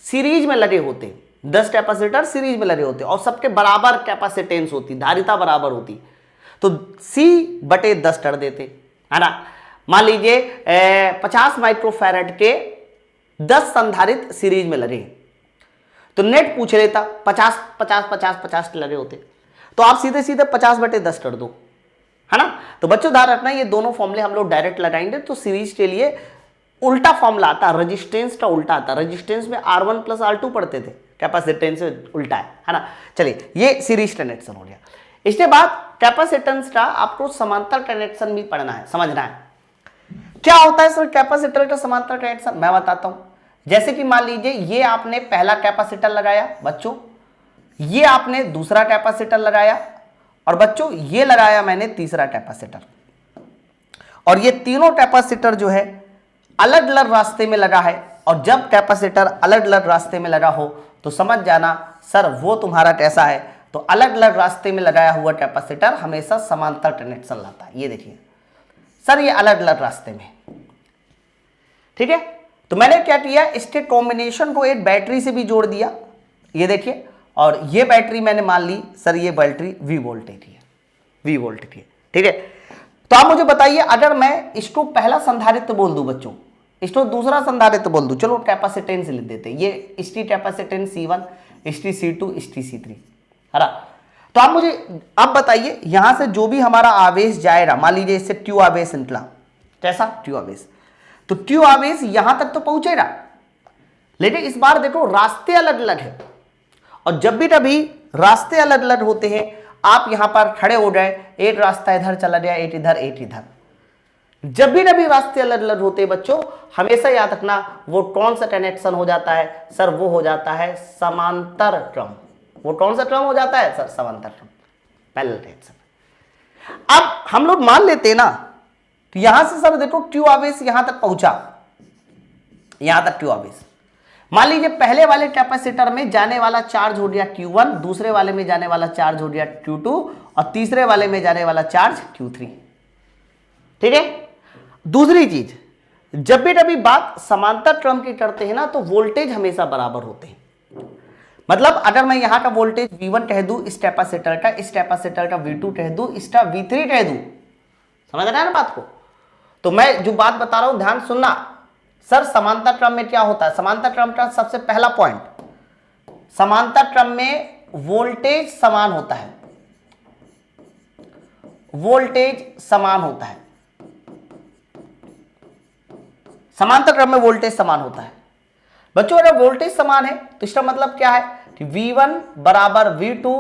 सीरीज में लगे होते, 10 कैपेसिटर सीरीज में लगे होते और सबके बराबर कैपेसिटेंस होती, धारिता बराबर होती, तो C/10 कर देते, है ना। मान लीजिए 50 माइक्रोफैरड के 10 संधारित्र सीरीज में लगे, तो नेट पूछ लेता 50 50 50 50 लगे होते, तो आप सीधे सीधे 50/10 कर दो, है ना। तो बच्चों ध्यान रखना ये दोनों फॉर्मूले हम लोग डायरेक्ट लगाएंगे, तो सीरीज के लिए उल्टा फॉर्मूला आता, रेजिस्टेंस का उल्टा आता। रेजिस्टेंस में R1 प्लस R2 पढ़ते थे, कैपेसिटेंस उल्टा है ना। चलिए ये सीरीज कनेक्शन हो गया। इसके बाद कैपेसिटेंस का आपको समांतर कनेक्शन भी पढ़ना है, समझना है क्या होता है सर कैपेसिटर का समांतर कनेक्शन। मैं बताता हूं, जैसे कि मान लीजिए ये आपने पहला कैपेसिटर लगाया बच्चों, ये आपने दूसरा कैपेसिटर लगाया, और बच्चों ये लगाया मैंने तीसरा कैपेसिटर, और ये तीनों कैपेसिटर जो है अलग अलग रास्ते में लगा है। और जब कैपेसिटर अलग अलग रास्ते में लगा हो तो समझ जाना सर वो तुम्हारा कैसा है, तो अलग अलग रास्ते में लगाया हुआ कैपेसिटर हमेशा समांतर कनेक्शन लाता है। ये देखिए सर ये अलग अलग रास्ते में, ठीक है। तो मैंने क्या किया, इसके कॉम्बिनेशन को एक बैटरी से भी जोड़ दिया, ये देखिए, और ये बैटरी मैंने मान ली सर ये बैटरी V वोल्टेज की है, V वोल्टेज की है, ठीक है। तो आप मुझे बताइए अगर मैं इसको पहला संधारित्र बोल दूं बच्चों, इसको दूसरा संधारित्र बोल दूं, चलो कैपेसिटेंस लिख देते हैं, ये इसकी कैपेसिटेंस C1, इसकी C2, इसकी C3, है ना। तो आप मुझे अब बताइए यहां से जो भी हमारा आवेश जाएगा, मान लीजिए इससे Q आवेश निकला, कैसा Q आवेश, तो Q आवेश यहां तक तो पहुंचेगा, लेकिन इस बार देखो रास्ते अलग अलग है, और जब भी कभी रास्ते अलग अलग होते हैं, आप यहां पर खड़े हो गए, एक रास्ता इधर चला गया, एक इधर एक इधर, जब भी कभी रास्ते अलग अलग होते हैं बच्चों, हमेशा याद रखना वो कौन सा कनेक्शन हो जाता है सर, वो हो जाता है समांतर क्रम। वो कौन सा क्रम हो जाता है सर, समांतर क्रम, पैरेलल कनेक्शन। अब हम लोग मान लेते हैं ना, तो यहां से सर देखो Q आवेश यहां तक पहुंचा, यहां तक Q आवेश, मान लीजिए पहले वाले कैपेसिटर में जाने वाला चार्ज हो गया Q1, दूसरे वाले में जाने वाला चार्ज हो गया Q2, और तीसरे वाले में जाने वाला चार्ज Q3, ठीक है। दूसरी चीज, जब भी कभी बात समांतर क्रम की करते हैं ना, तो वोल्टेज हमेशा बराबर होते हैं। मतलब अगर मैं यहां का वोल्टेज V1 कह दूं, इस कैपेसिटर का, इस कैपेसिटर का V2 कह दूं, इसका V3 कह दूं, समझ रहे हैं ना बात को। तो मैं जो बात बता रहा हूं ध्यान सुनना सर, समांतर क्रम में क्या होता है, समांतर क्रम का सबसे पहला पॉइंट, समांतर क्रम में वोल्टेज समान होता है, वोल्टेज समान होता है, समांतर क्रम में वोल्टेज समान होता है बच्चों। अगर वोल्टेज समान है तो इसका मतलब क्या है कि V1 बराबर V2,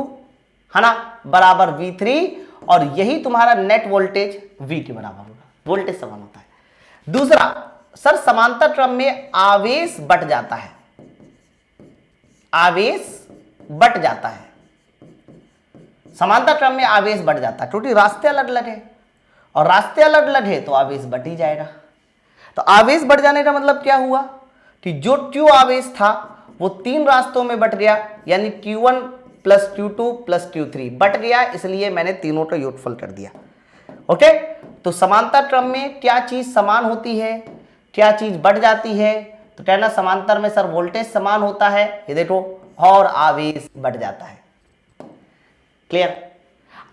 है ना, बराबर V3, और यही तुम्हारा नेट वोल्टेज V के बराबर होगा, वोल्टेज समान होता है। दूसरा सर, समांतर क्रम में आवेश बढ़ जाता है, आवेश बढ़ जाता है, समांतर क्रम में आवेश बढ़ जाता है, क्योंकि रास्ते अलग अलग है, और रास्ते अलग अलग है तो आवेश बढ़ ही जाएगा। तो आवेश बढ़ जाने का मतलब क्या हुआ कि जो Q आवेश था वो 3 रास्तों में बट गया, यानी Q1 plus Q2 plus Q3 but गया, इसलिए मैंने तीनों का योगफल कर दिया। ओके, तो समांतर क्रम में क्या चीज समान होती है, क्या चीज बढ़ जाती है, तो कहना समांतर में सर वोल्टेज समान होता है, ये देखो, और आवेश बढ़ जाता है। क्लियर।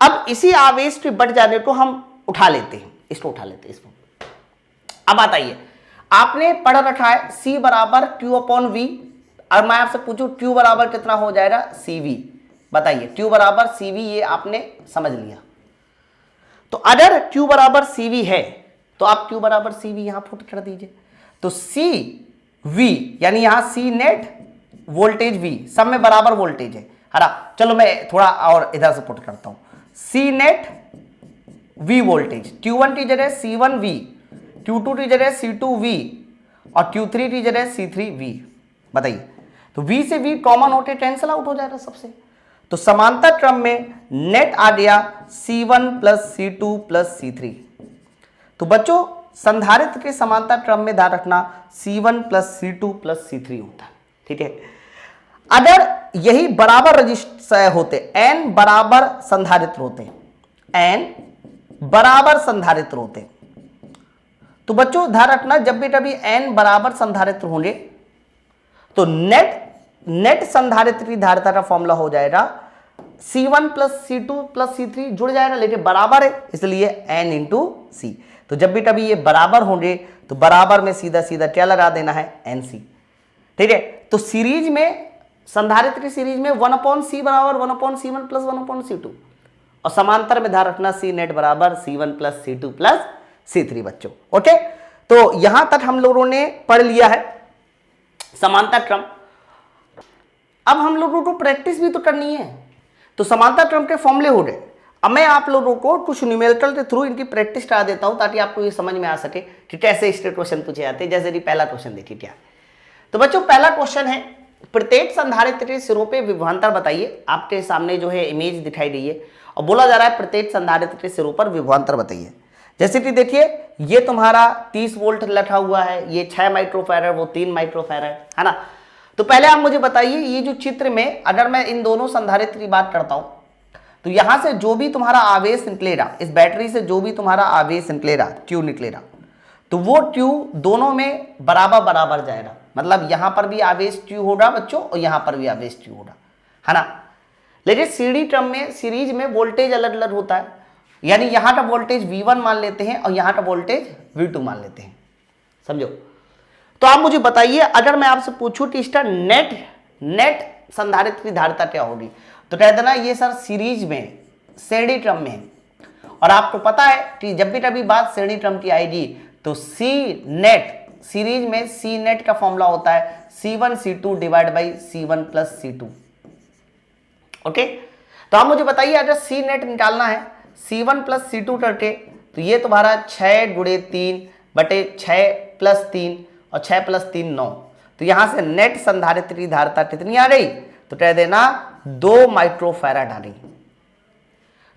अब इसी आवेश के बढ़ जाने को हम उठा लेते हैं, इसको उठा लेते हैं, इसको। अब बताइए, आपने पढ़ रखा है C बराबर Q अपॉन V, और मैं आपसे पूछूं Q बराबर कितना हो जाएगा, CV। बताइए Q बराबर CV, ये आपने समझ लिया। तो अगर Q बराबर CV है तो आप Q बराबर CV यहां पुट कर दीजिए। तो CV यानी यहां C नेट वोल्टेज V, सब में बराबर वोल्टेज है ना। चलो मैं थोड़ा और इधर से पुट करता हूं, C net V voltage, Q1 की जगह C1V, Q2 की जगह C2V और Q3 की जगह C3V। बताइए, तो V से V कॉमन होके कैंसिल आउट हो जाएगा सबसे। तो समांतर क्रम में नेट आ गया C1 plus C2 plus C3। तो बच्चों संधारित्र के समांतर क्रम में ध्यान रखना C1 plus C2 plus C3 होता है, ठीक है। अगर यही बराबर रजिस्टर होते, N बराबर संधारित्र होते, N बराबर संधारित्र होते, तो बच्चों ध्यान रखना जब भी कभी N बराबर संधारित्र होंगे तो नेट संधारित्र की धारिता का फॉर्मूला हो जाएगा C1 plus C2 plus C3 जुड़ जाएगा, लेकिन बराबर है इसलिए N इंटू C। तो जब भी कभी ये बराबर होंगे तो बराबर में सीधा सीधा क्या लगा देना है, NC, ठीक है। तो सीरीज में, संधारित्र की सीरीज में 1 अपॉन C बराबर 1 upon C1 plus 1 upon C2, और समांतर में ध्यान रखना C नेट बराबर C1 plus C2 plus C3 बच्चों। ओके, तो यहां तक हम लोगों ने पढ़ लिया है समांतर क्रम। अब हम लोगों को प्रैक्टिस भी तो करनी है, तो समांतर क्रम के फॉर्मूले हो गए। अब मैं आप लोगों को कुछ न्यूमेरिकल के थ्रू इनकी प्रैक्टिस करा देता हूं ताकि आपको ये समझ में आ सके कि कैसे इसके क्वेश्चन पूछे जाते हैं। जैसे कि पहला क्वेश्चन देखिए क्या। तो बच्चों पहला क्वेश्चन है, प्रत्येक संधारित्र के सिरों पे विभवांतर बताइए। आपके सामने जो है इमेज दिखाई गई है और बोला जा रहा है प्रत्येक संधारित्र के सिरों पर विभवांतर बताइए। जैसे कि देखिए ये तुम्हारा 30 वोल्ट लिखा हुआ है, ये 6 माइक्रोफैरड, वो 3 माइक्रोफैरड, है ना। तो पहले आप मुझे बताइए, ये जो चित्र में अगर मैं इन दोनों संधारित्र की बात करता हूं तो यहां से जो भी तुम्हारा आवेश निकलेगा, इस बैटरी से जो भी तुम्हारा आवेश निकलेगा, Q निकलेगा, तो वो Q दोनों में बराबर बराबर जाएगा। मतलब यहां पर भी आवेश Q होगा बच्चों और यहां पर भी आवेश Q होगा, है ना। लेकिन सीडी क्रम में, सीरीज में वोल्टेज अलग अलग होता है, यानी यहां का वोल्टेज V1 मान लेते हैं और यहां का वोल्टेज V2 मान लेते हैं, समझो। तो आप मुझे बताइए, अगर मैं आपसे पूछूं कि इसका नेट संधारित्र की धारिता क्या होगी, तो कह देना ये सर सीरीज में श्रेणी क्रम में, और आपको पता है कि जब भी कभी बात श्रेणी क्रम की आएगी तो C नेट, सीरीज में C नेट का फॉर्मूला होता है C1 C2 divide by C1 plus C2। Okay, तो आप मुझे बताइए अगर C नेट निकालना है C1 प्लस C2 करके, तो ये तुम्हारा 6 गुणे 3 बटे 6 प्लस 3 और 6 प्लस 3 9। तो यहां से नेट संधारित्र की धारिता कितनी आ गई, तो कह देना 2 माइक्रोफैराड आ गई।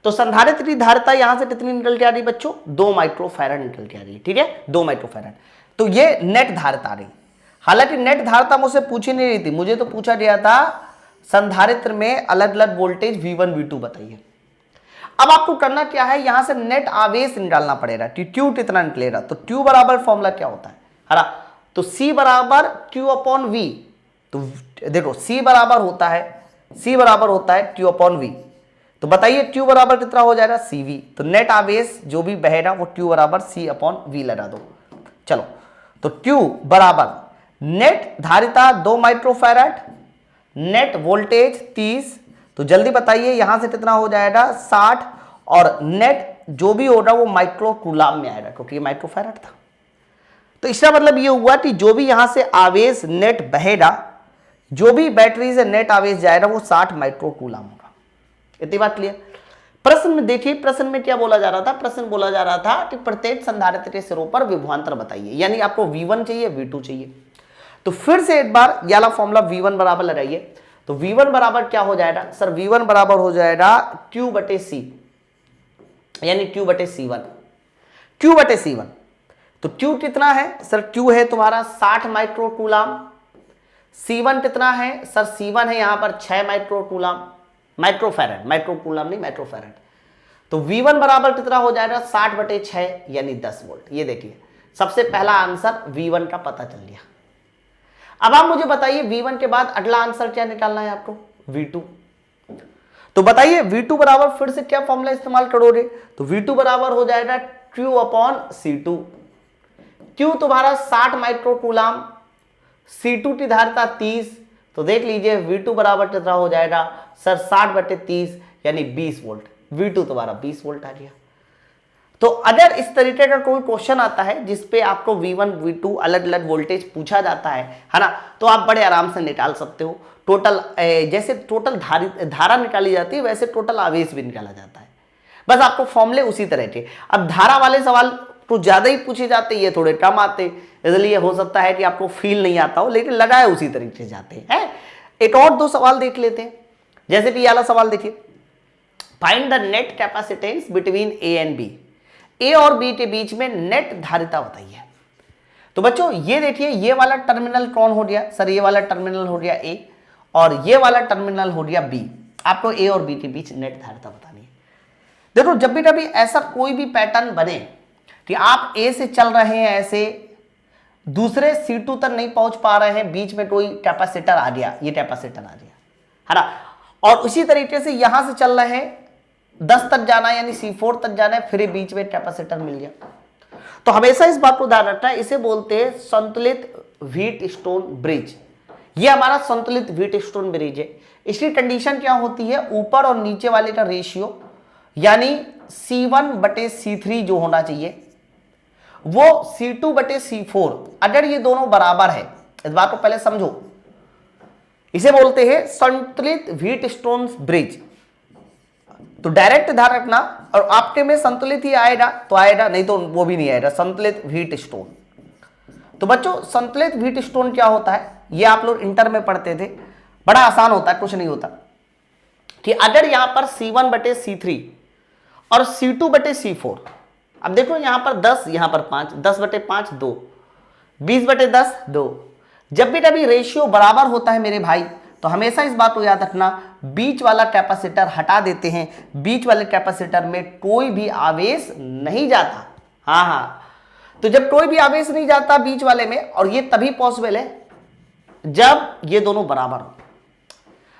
तो संधारित्र की धारिता यहां से कितनी निकल के आ रही बच्चों, 2 माइक्रोफैराड निकल के आ रही है, ठीक है, 2 माइक्रोफैराड। तो ये नेट धारिता आ रही। हालांकि नेट धारिता मुझसे पूछी नहीं रही थी, मुझे तो पूछा गया था संधारित्र में अलग अलग वोल्टेज V1 V2 बताइए। अब आपको करना क्या है, यहां से नेट आवेश निकालना पड़ेगा कि Q कितना निकलेगा। तो Q बराबर फॉर्मूला क्या होता है ना, तो C बराबर Q अपॉन V। तो देखो C बराबर होता है Q अपॉन V। तो बताइए Q बराबर कितना हो जाएगा, CV। तो नेट आवेश जो भी बहेगा वो Q बराबर C अपॉन V लगा दो। चलो, तो Q बराबर नेट धारिता 2 माइक्रोफैराड, नेट वोल्टेज 30। तो जल्दी बताइए यहां से कितना हो जाएगा 60, और नेट जो भी होगा वो माइक्रो कूलाम में आएगा क्योंकि ये माइक्रोफैराड था। तो इसका मतलब ये हुआ कि जो भी यहां से आवेश नेट बहेगा, जो भी बैटरी से नेट आवेश जाएगा वो 60 माइक्रो कूलाम होगा। इतनी बात क्लियर। प्रश्न में देखिए, प्रश्न में क्या बोला जा रहा था, प्रश्न बोला जा रहा था कि प्रत्येक संधारित्र के सिरों पर विभवांतर बताइए, यानी आपको V1 चाहिए V2 चाहिए। तो फिर से एक बार ये वाला फॉर्मूला V1 बराबर लगाइए। तो V1 बराबर क्या हो जाएगा सर, V1 बराबर हो जाएगा Q बटे C, यानी Q बटे C1, Q बटे C1। तो Q कितना है सर, Q है तुम्हारा 60 माइक्रो कूलाम। C1 कितना है सर, C1 है यहां पर 6 micro coulomb, microfarad, micro coulomb नहीं माइक्रोफैराड। तो V1 बराबर कितना हो जाएगा 60 बटे 6 यानी 10 वोल्ट। ये देखिए सबसे पहला आंसर V1 का पता चल गया। अब आप मुझे बताइए V1 के बाद अगला आंसर क्या निकालना है आपको, V2। तो बताइए V2 बराबर फिर से क्या फॉर्मूला इस्तेमाल करोगे, तो V2 बराबर हो जाएगा Q/C2। Q तुम्हारा 60 माइक्रोकूलम, C2 की धारिता 30, तो देख लीजिए V2 बराबर कितना हो जाएगा सर 60/30 यानी 20 वोल्ट। V2 तुम्हारा 20 वोल्ट आ गया। तो अगर इस तरीके का कोई क्वेश्चन आता है जिसपे आपको V1 V2 अलग अलग वोल्टेज पूछा जाता है ना, तो आप बड़े आराम से निकाल सकते हो। टोटल जैसे टोटल धारा निकाली जाती है वैसे टोटल आवेश भी निकाला जाता है, बस आपको फॉर्मूले उसी तरह के। अब धारा वाले सवाल तो ज्यादा ही पूछे जाते, ये थोड़े कम आते, इसलिए हो सकता है कि आपको फील नहीं आता हो, लेकिन लगाए उसी तरीके से जाते हैं। एक और दो सवाल देख लेते हैं, जैसे कि ये वाला सवाल देखिए, find the net capacitance between A and B. A और बी के बीच में नेट धारिता बताइए। तो बच्चों ये देखिए, ये वाला टर्मिनल कौन हो गया सर, ये वाला टर्मिनल हो गया ए और ये वाला टर्मिनल हो गया बी। आपको ए और बी के बीच नेट धारिता बतानी है। देखो जब भी कभी ऐसा कोई भी पैटर्न बने कि आप ए से चल रहे हैं, ऐसे दूसरे C2 तक नहीं पहुंच पा रहे हैं, बीच में कोई कैपेसिटर आ गया, ये कैपेसिटर आ गया है ना, और उसी तरीके से यहां से चल रहे हैं 10 तक जाना है यानी C4 तक जाना है, फिर बीच में कैपेसिटर मिल गया, तो हमेशा इस बात को ध्यान रखना है। इसे बोलते हैं संतुलित व्हीटस्टोन ब्रिज। ये हमारा संतुलित व्हीटस्टोन ब्रिज है। इसकी कंडीशन क्या होती है, ऊपर और नीचे वाले का रेशियो यानी C1/C3 जो होना चाहिए वो C2/C4, अगर ये दोनों बराबर है, इस बात को पहले समझो, इसे बोलते हैं संतुलित व्हीटस्टोन ब्रिज। तो डायरेक्ट ध्यान रखना, और आपके में संतुलित ही आएगा तो आएगा, नहीं तो वो भी नहीं आएगा, संतुलित व्हीटस्टोन। तो बच्चों संतुलित व्हीटस्टोन क्या होता है, ये आप लोग इंटर में पढ़ते थे, बड़ा आसान होता है, कुछ नहीं होता कि अगर यहां पर C1/C3 और C2/C4, अब देखो यहां पर 10, यहां पर 5, 10/5 2, 20/10 2। जब भी कभी रेशियो बराबर होता है मेरे भाई, तो हमेशा इस बात को याद रखना, बीच वाला कैपेसिटर हटा देते हैं, बीच वाले कैपेसिटर में कोई भी आवेश नहीं जाता। हाँ, तो जब कोई भी आवेश नहीं जाता बीच वाले में, और ये तभी पॉसिबल है जब ये दोनों बराबर हो।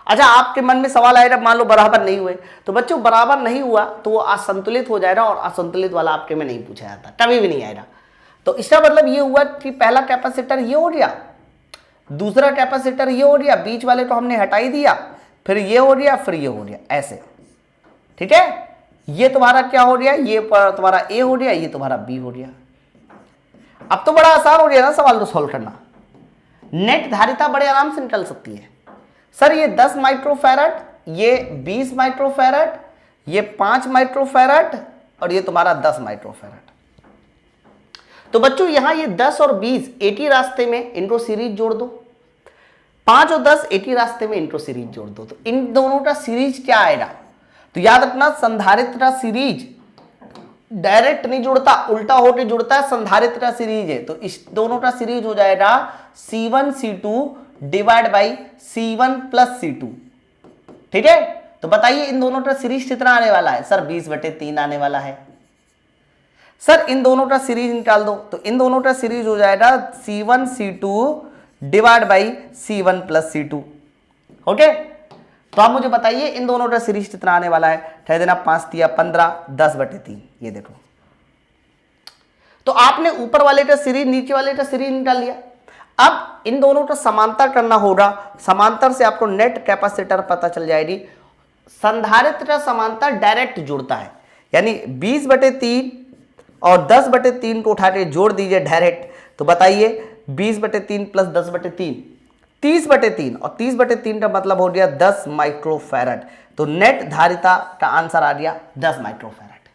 अच्छा, आपके मन में सवाल आएगा, मान लो बराबर नहीं हुए, तो बच्चों बराबर नहीं हुआ तो वो असंतुलित हो जाएगा, और असंतुलित वाला आपके में नहीं पूछा जाता, कभी भी नहीं आएगा। तो इसका मतलब ये हुआ कि पहला कैपेसिटर ये हो गया, दूसरा कैपेसिटर ये हो गया, बीच वाले को हमने हटा ही दिया, फिर ये हो गया, फिर ये हो गया, ऐसे। ठीक है, ये तुम्हारा क्या हो गया, ये तुम्हारा ए हो गया, ये तुम्हारा बी हो गया। अब तो बड़ा आसान हो गया ना सवाल तो सॉल्व करना। नेट धारिता बड़े आराम से निकल सकती है। सर ये 10 माइक्रोफैरड, ये 20 माइक्रोफैरड, ये 5 माइक्रोफैरड, और ये तुम्हारा 10 माइक्रोफैरड। तो बच्चों यहां ये 10 और 20 एक ही रास्ते में, इनको सीरीज जोड़ दो। 5 और 10 एक ही रास्ते में, इनको सीरीज जोड़ दो, तो इन दोनों का सीरीज क्या आएगा, तो याद रखना संधारित्र का सीरीज डायरेक्ट नहीं जुड़ता, उल्टा होकर जुड़ता है, संधारित्र का सीरीज है, तो इस दोनों का सीरीज हो जाएगा C1C2 divide by C1 + C2। ठीक है, तो बताइए इन दोनों का सीरीज कितना आने वाला है, सर 20/3 आने वाला है। सर इन दोनों का सीरीज निकाल दो, तो इन दोनों का सीरीज हो जाएगा C1C2 divide by C1 + C2। Okay, तो आप मुझे बताइए इन दोनों का सीरीज कितना आने वाला है, ठहर देना, 5 × 15 10/3, ये देखो। तो आपने ऊपर वाले का सीरीज नीचे वाले का सीरीज निकाल लिया। अब इन दोनों का समांतर करना होगा, समांतर से आपको नेट कैपेसिटर पता चल जाएगी। संधारित्र का समांतर डायरेक्ट जुड़ता है, यानी 20/3 और 10/3 को उठा के जोड़ दीजिए डायरेक्ट, तो बताइए 20/3 + 10/3 30/3, और 30/3 का मतलब हो गया 10 माइक्रोफैरड। तो नेट धारिता का आंसर आ गया 10 माइक्रोफैरड।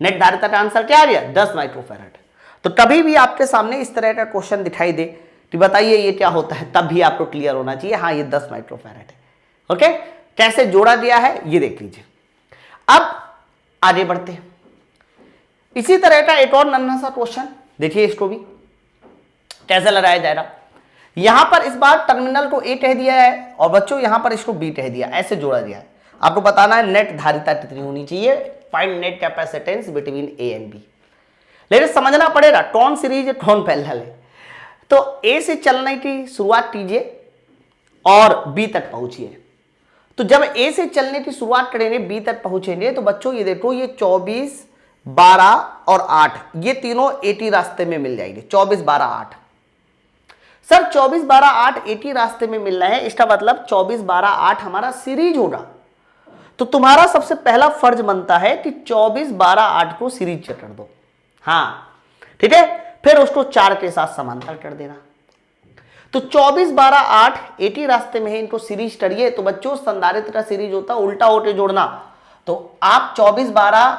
नेट धारिता का आंसर क्या आ गया, 10 माइक्रोफैरड। तो कभी भी आपके सामने इस तरह का क्वेश्चन दिखाई दे कि बताइए ये क्या होता है, तब भी आपको क्लियर होना चाहिए, हाँ ये 10 माइक्रोफैरड है। ओके, कैसे जोड़ा गया है ये देख लीजिए। अब आगे बढ़ते हैं, इसी तरह का एक और नन्हा सा क्वेश्चन देखिए, इसको भी कैसे लगाया जाएगा। यहां पर इस बार टर्मिनल को ए कह दिया है और बच्चों यहां पर इसको बी कह दिया, ऐसे जोड़ा दिया है। आपको बताना है नेट धारिता कितनी होनी चाहिए, find net capacitance between A and B. लेकिन समझना पड़ेगा टोन सीरीज है, टोन पैरेलल है। तो ए से चलने की शुरुआत कीजिए और बी तक पहुंचिए। तो जब ए से चलने की शुरुआत करेंगे, बी तक पहुंचेंगे, तो बच्चों ये देखो, ये 24, 12 और 8 ये तीनों 80 रास्ते में मिल जाएंगे। 24, 12, 8। सर 24, 12, 8 80 रास्ते में मिल रहे हैं, इसका मतलब 24, 12, 8 हमारा सीरीज होगा। तो तुम्हारा सबसे पहला फर्ज बनता है कि 24, 12, 8 को सीरीज कर दो। हाँ ठीक है, फिर उसको 4 के साथ समांतर कर देना। तो 24, 12, 8 80 रास्ते में है, इनको सीरीज करिए। तो बच्चों संधारित्र का सीरीज होता है उल्टा होके जोड़ना। तो आप 24, 12,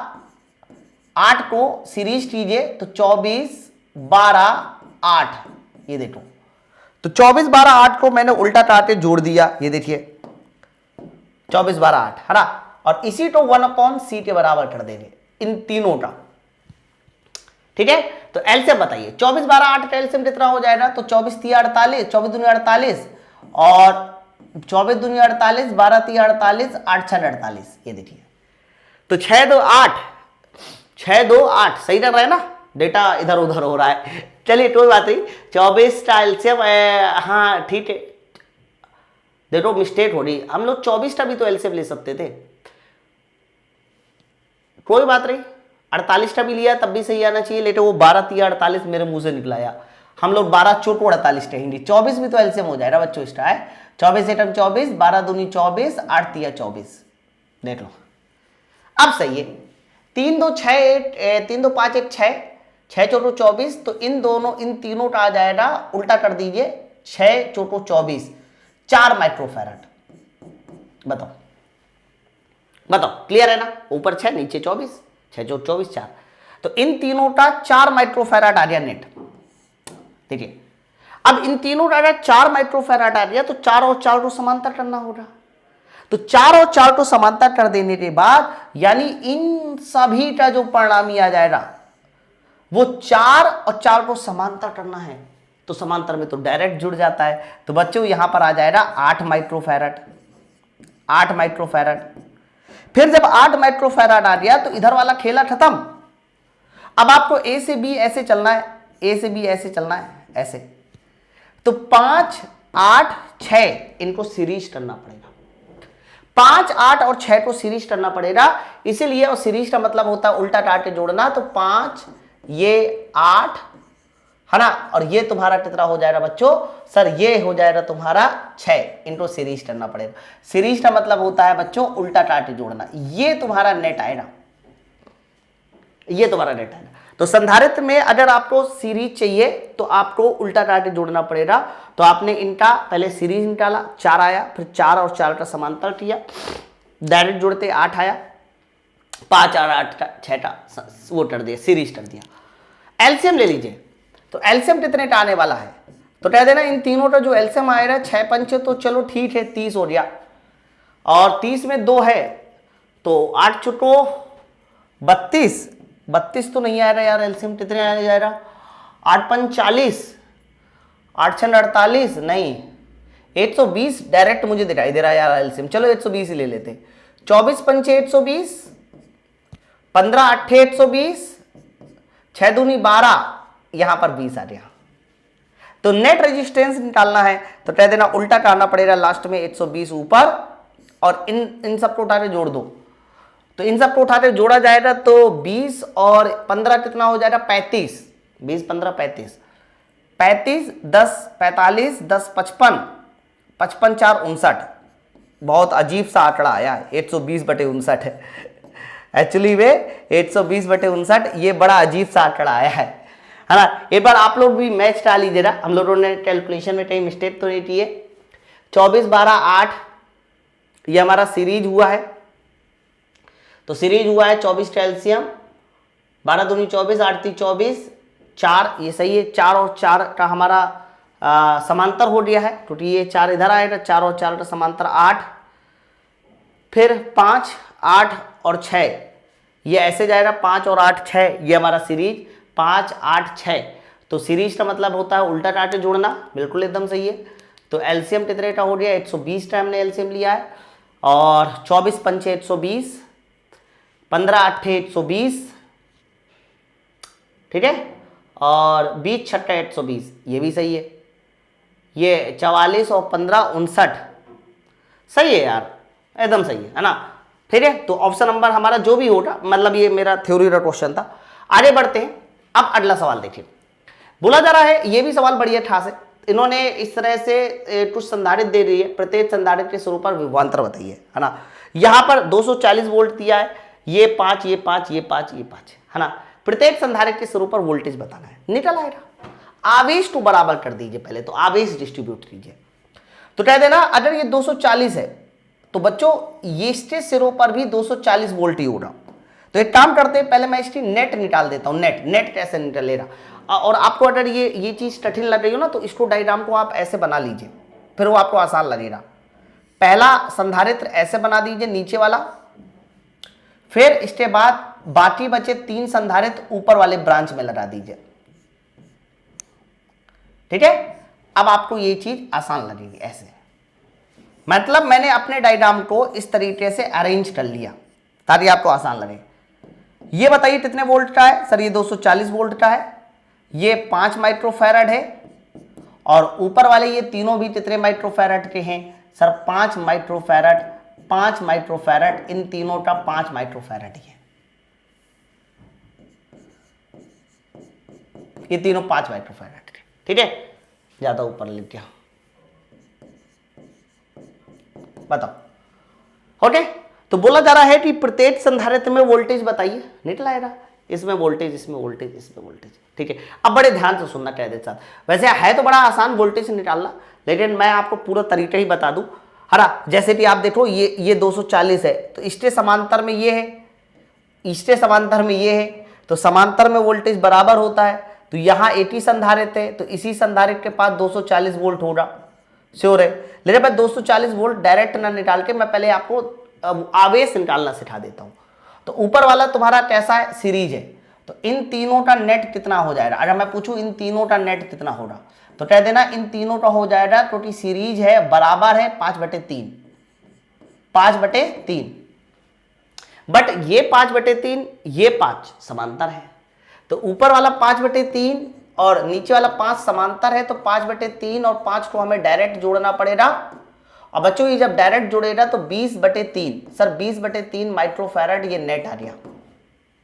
8 को सीरीज कीजिए, तो 24, 12, 8 ये देखो। तो 24, 12, 8 को मैंने उल्टा काटे जोड़ दिया, ये देखिए 24, 12, 8 है ना। और इसी को 1/c के बराबर कर देंगे इन तीनों का। ठीक है, तो एलसीएम बताइए। 24, 12, 8 का एलसीएम कितना हो जाएगा? तो 24 3 48, 24 दूनी 48 और 24 दूनी 48, 12 3 48, 8 6 48 ये देखिए। तो 6 2 8, 6 2 8 सही कर रहा है ना? डेटा इधर उधर हो रहा है, चलिए कोई बात नहीं। 24 का एलसीएम, हाँ ठीक है, देखो मिस्टेक हो रही, हम लोग 24 का भी तो एलसीएम ले सकते थे, कोई बात नहीं। 48 का भी लिया तब भी सही आना चाहिए, लेकिन वो 12 3 48 मेरे मुंह से निकलाया। हम लोग 12 चोट 48 कहेंगे, 24 भी तो एलसीएम हो जाएगा बच्चों इसका है। 24 एटम 24, 12 दूनी 24, 8 3 24 देख लो। अब सही है, 3 2 6 3 2 5 1 6, 6 चोटो 24, तो इन दोनों इन तीनों का आ जाएगा, उल्टा कर दीजिए, 6 चोटो 24 4 माइक्रोफैराड। बताओ बताओ, क्लियर है ना? ऊपर 6 नीचे 24, 6 चोट 24 4, तो इन तीनों का 4 माइक्रोफैराड आ गया नेट। देखिए अब इन तीनों का 4 माइक्रोफैराड आ गया, तो 4 और 4 को समांतर करना होगा। तो 4 और 4 को समांतर कर देने के बाद यानी इन सभी का जो परिणामी आ जाएगा वो 4 और 4 को समांतर करना है, तो समांतर में तो डायरेक्ट जुड़ जाता है। तो बच्चों यहां पर आ जाएगा 8 माइक्रोफैराड, 8 माइक्रोफैराड। फिर जब 8 माइक्रोफैराड आ गया तो इधर वाला खेला खत्म। अब आपको ए से बी ऐसे चलना है, ए से बी ऐसे चलना है, ऐसे। तो 5 8 6 इनको सीरीज करना पड़ेगा, 5 8 और 6 को सीरीज करना पड़ेगा। इसीलिए, और सीरीज का मतलब होता है उल्टा काट के जोड़ना। तो 5 ये 8 है ना, और ये तुम्हारा कितना हो जाएगा बच्चों? सर ये हो जाएगा तुम्हारा 6, इनको सीरीज करना पड़ेगा। सीरीज का मतलब होता है बच्चों उल्टा काट जोड़ना। ये तुम्हारा नेट आएगा, ये तुम्हारा नेट आएगा। तो संधारित्र में अगर आपको सीरीज चाहिए तो आपको उल्टा काट जोड़ना पड़ेगा। तो आपने इनका पहले सीरीज निकाला, 4 आया, फिर 4 और 4 का समांतर किया, डायरेक्ट जोड़ते 8 आया, 5 और 8 का 6 का वो कर दिया, सीरीज कर दिया। एलसीएम ले लीजिए, तो एलसीएम कितने का आने वाला है? तो कह देना इन तीनों का जो एलसीएम आएगा 6 5 तो चलो ठीक है 30 हो गया, और 30 में 2 है तो 8 चुको 32, 32 तो नहीं आ रहा यार, एलसीएम कितने आ जाएगा? 8 5 40, 8 6 48 नहीं, 120 डायरेक्ट मुझे दिखाई दे रहा है यार एलसीएम। चलो 120 ही ले लेते। 24 5 120, 15 8 120, 6 दूनी 12, यहां पर 20 आ गया। तो नेट रेजिस्टेंस निकालना है तो कह देना उल्टा करना पड़ेगा, लास्ट में 120 ऊपर, और इन सबको उठा के जोड़ दो। तो इन सबको उठा के जोड़ा जाएगा तो 20 और 15 कितना हो जाएगा? 35, 20 15 35, 35 10 45, 10 55, 55 4 59। बहुत अजीब सा आंकड़ा आया, 120/59 है एक्चुअली वे 120/59, ये बड़ा अजीब सा आंकड़ा आया है ना। एक बार आप लोग भी मैच डाल लीजिए ना, हम लोगों ने कैलकुलेशन में कहीं मिस्टेक तो नहीं की है। 24 12 8 ये हमारा सीरीज हुआ है, तो सीरीज हुआ है 24 का एलसीएम, 12 दूनी 24, 8 3 24, 4 ये सही है। 4 और 4 का हमारा समांतर हो गया है, क्योंकि ये 4 इधर आएगा, 4 और 4 का समांतर 8, फिर 5 8 और 6 ये ऐसे जाएगा, 5 और 8 6 ये हमारा सीरीज, 5 8 6। तो सीरीज का मतलब होता है उल्टा काट के जोड़ना, बिल्कुल एकदम सही है। तो एलसीएम कितने का हो गया? 120 का हमने एलसीएम लिया है, और 24 5 120, 15 8 120, ठीक है, और 20 छट्टा 820, ये भी सही है। ये 44 और 15 59, सही है यार, एकदम सही है ना। ठीक है, तो ऑप्शन नंबर हमारा जो भी होगा, मतलब ये मेरा थ्योरी का क्वेश्चन था। आगे बढ़ते हैं, अब अगला सवाल देखिए। बोला जा रहा है, ये भी सवाल बढ़िया ठास है। इन्होंने इस तरह से कुछ संधारित्र दे रही है, प्रत्येक संधारित्र के स्वरूप पर विभवांतर बताइए, है ना। यहां पर 240 वोल्ट दिया है, ये 5 ये 5 ये 5 ये 5, है ना। प्रत्येक संधारित्र के स्वरूप पर वोल्टेज बताना है, निकल आएगा। आवेश तो बराबर कर दीजिए, पहले तो आवेश डिस्ट्रीब्यूट कीजिए। तो कह देना अगर ये 240 है तो बच्चों ये इसके सिरों पर भी 240 वोल्ट ही होगा। तो एक काम करते हैं, पहले मैं इसकी नेट निकाल देता हूं। नेट कैसे निकलेगा, और आपको अगर ये चीज कठिन लग रही हो ना, तो इसको डायग्राम को आप ऐसे बना लीजिए, फिर वो आपको आसान लगेगा। पहला संधारित्र ऐसे बना दीजिए, नीचे वाला, फिर इसके बाद बाकी बचे 3 संधारित्र ऊपर वाले ब्रांच में लगा दीजिए। ठीक है, अब आपको ये चीज आसान लगेगी ऐसे। मतलब मैंने अपने डायग्राम को इस तरीके से अरेंज कर लिया ताकि आपको आसान लगे। ये बताइए कितने वोल्ट का है सर? ये 240 वोल्ट का है। ये 5 माइक्रोफैराड है, और ऊपर वाले ये तीनों भी कितने माइक्रोफैराड के हैं सर? 5 माइक्रोफैराड, 5 माइक्रोफैराड, इन तीनों का 5 माइक्रोफैराड ही है। ये तीनों 5 माइक्रोफैराड के, ठीक है। ज्यादा ऊपर लिख दिया, बताओ। ओके, तो बोला जा रहा है कि प्रत्येक संधारित्र में वोल्टेज बताइए, निकल आएगा। इसमें वोल्टेज, इसमें वोल्टेज, इसमें वोल्टेज, ठीक है। अब बड़े ध्यान से सुनना कैडेट साहब, वैसे है तो बड़ा आसान वोल्टेज निकालना, लेकिन मैं आपको पूरा तरीका ही बता दूं, है ना। जैसे कि आप देखो, ये 240 है, तो इसके समांतर में ये है, इसके समांतर में ये है, तो समांतर में वोल्टेज बराबर होता है। तो यहाँ एक ही संधारित्र है, तो इसी संधारित्र के पास 240 वोल्ट होगा, श्योर है। लेकिन मैं 240 वोल्ट डायरेक्ट ना निकाल के मैं पहले आपको आवेश निकालना सिखा देता हूं। तो ऊपर वाला तुम्हारा कैसा है? सीरीज है। तो इन तीनों का नेट कितना हो जाएगा? अगर मैं पूछूं इन तीनों का नेट कितना होगा, तो कह देना इन तीनों का हो जाएगा, क्योंकि सीरीज है, बराबर है 5/3, 5/3। बट ये 5/3, ये 5 समांतर है, तो ऊपर वाला 5/3 और नीचे वाला 5 समांतर है, तो 5/3 और 5 को हमें डायरेक्ट जोड़ना पड़ेगा। और बच्चों ये जब डायरेक्ट जोड़ेगा तो 20/3 सर, 20/3 माइक्रोफैराड ये नेट आ गया,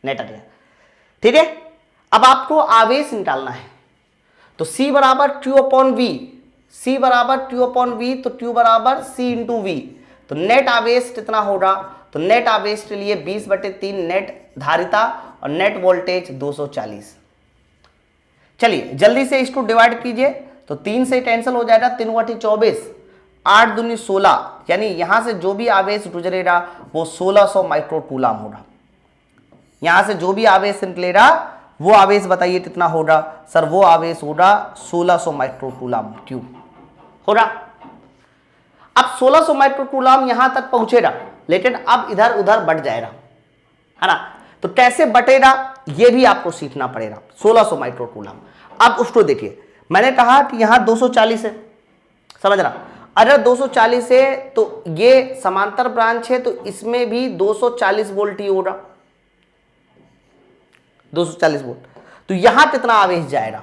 नेट आ गया, ठीक है। अब आपको आवेश निकालना है, तो C बराबर Q/V, C बराबर Q/V, तो Q बराबर C/V। तो नेट आवेश कितना होगा? तो नेट आवेश के लिए 20/3 नेट धारिता और नेट वोल्टेज 240। चलिए जल्दी से इसको डिवाइड कीजिए, तो 3 से कैंसिल हो जाएगा, 3×24, 8×2 16, यानी यहां से जो भी आवेश गुजरेगा वो 1600 माइक्रोकूलम होगा। यहां से जो भी आवेश निकलेगा वो आवेश बताइए कितना होगा सर? वो आवेश होगा 1600 माइक्रोकूलम क्यू होगा। अब 1600 माइक्रोकूलम यहां तक पहुंचेगा, लेकिन अब इधर उधर बढ़ जाएगा, है ना। तो कैसे बटेगा ये भी आपको सीखना पड़ेगा। 1600 माइक्रोकूलम, अब उसको देखिए, मैंने कहा कि यहां 240 है, समझ रहा। अगर 240 है तो ये समांतर ब्रांच है, तो इसमें भी 240 वोल्ट ही होगा, 240 वोल्ट। तो यहां कितना आवेश जाएगा?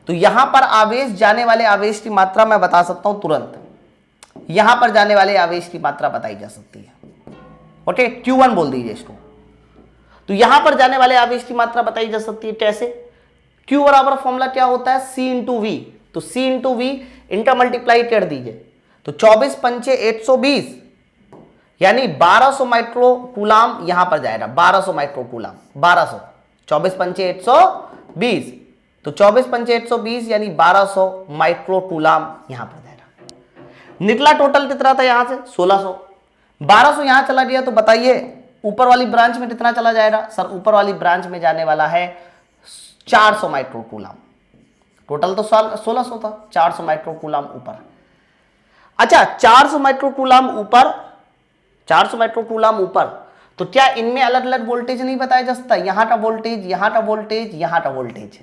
तो यहां पर आवेश, जाने वाले आवेश की मात्रा मैं बता सकता हूं तुरंत, यहां पर जाने वाले आवेश की मात्रा बताई जा सकती है। ओके, Q1 बोल दीजिए इसको। तो यहां पर जाने वाले आवेश की मात्रा बताई जा सकती है कैसे? Q बराबर फॉर्मूला क्या होता है? C/V। तो C/V इंटर मल्टीप्लाई कर दीजिए, तो 24 पंचे 120, यानी 1200 माइक्रोकूलम यहां पर जाएगा, 1200 माइक्रोकूलम, 1200, 24 पंचे 120, तो 24 पंचे 120 यानी 1200 माइक्रोकूलम यहां पर जाएगा। निकला टोटल कितना था यहां से? 1600। 1200 यहां चला गया, तो बताइए ऊपर वाली ब्रांच में कितना चला जाएगा सर? ऊपर वाली ब्रांच में जाने वाला है 400 माइक्रोकूलम। टोटल तो 1600 था, 400 माइक्रोकूलम ऊपर। अच्छा, 400 माइक्रोकूलम ऊपर, 400 माइक्रोकूलम ऊपर, तो क्या इनमें अलग अलग वोल्टेज नहीं बताया जा सकता? यहां का वोल्टेज, यहां का वोल्टेज, यहां का वोल्टेज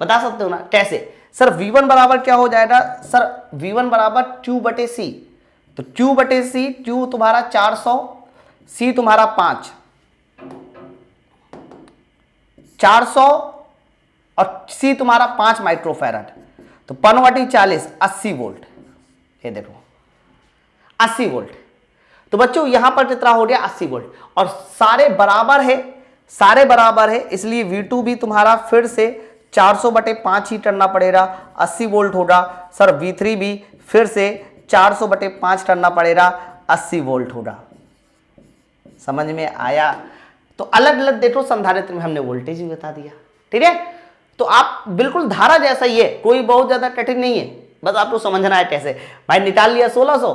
बता सकते हो ना? कैसे सर? V1 बराबर क्या हो जाएगा सर? V1 बराबर Q/C। तो Q/C, Q तुम्हारा 400, C तुम्हारा 5, 400 और सी तुम्हारा 5 माइक्रोफैराड, तो पनवटी 40, 80 वोल्ट। ये देखो 80 वोल्ट। तो बच्चों यहां पर कितना हो गया 80 वोल्ट, और सारे बराबर है, सारे बराबर है, इसलिए V2 भी तुम्हारा फिर से 400/5 ही करना पड़ेगा, 80 वोल्ट होगा। सर V3 भी फिर से 400/5 करना पड़ेगा, 80 वोल्ट होगा। समझ में आया? तो अलग अलग देखो संधारित्र में हमने वोल्टेज भी बता दिया, ठीक है। तो आप बिल्कुल धारा जैसा ही है, कोई बहुत ज्यादा कठिन नहीं है, बस आपको समझना है कैसे। भाई निकाल लिया 1600,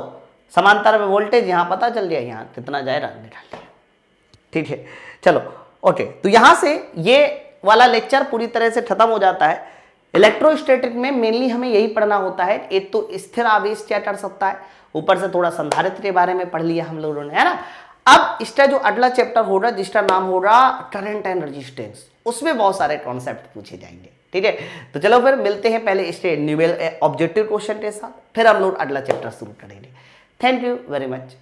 समांतर में वोल्टेज यहां पता चल गया, यहां कितना जाएगा निकाल लिया, ठीक है। चलो ओके, तो यहां से ये वाला लेक्चर पूरी तरह से खत्म हो जाता है। इलेक्ट्रोस्टैटिक में मेनली हमें यही पढ़ना होता है, एक तो स्थिर आवेश क्या कर सकता है, ऊपर से थोड़ा संधारित्र के बारे में पढ़ लिया हम लोगों ने, है ना। अब इसका जो अगला चैप्टर होगा जिसका नाम होगा करंट एंड रेजिस्टेंस, उसमें बहुत सारे कॉन्सेप्ट पूछे जाएंगे, ठीक है। तो चलो फिर मिलते हैं पहले इसके न्यूमेरिकल ऑब्जेक्टिव क्वेश्चन के साथ, फिर हम लोग अगला चैप्टर शुरू करेंगे। Thank you very much.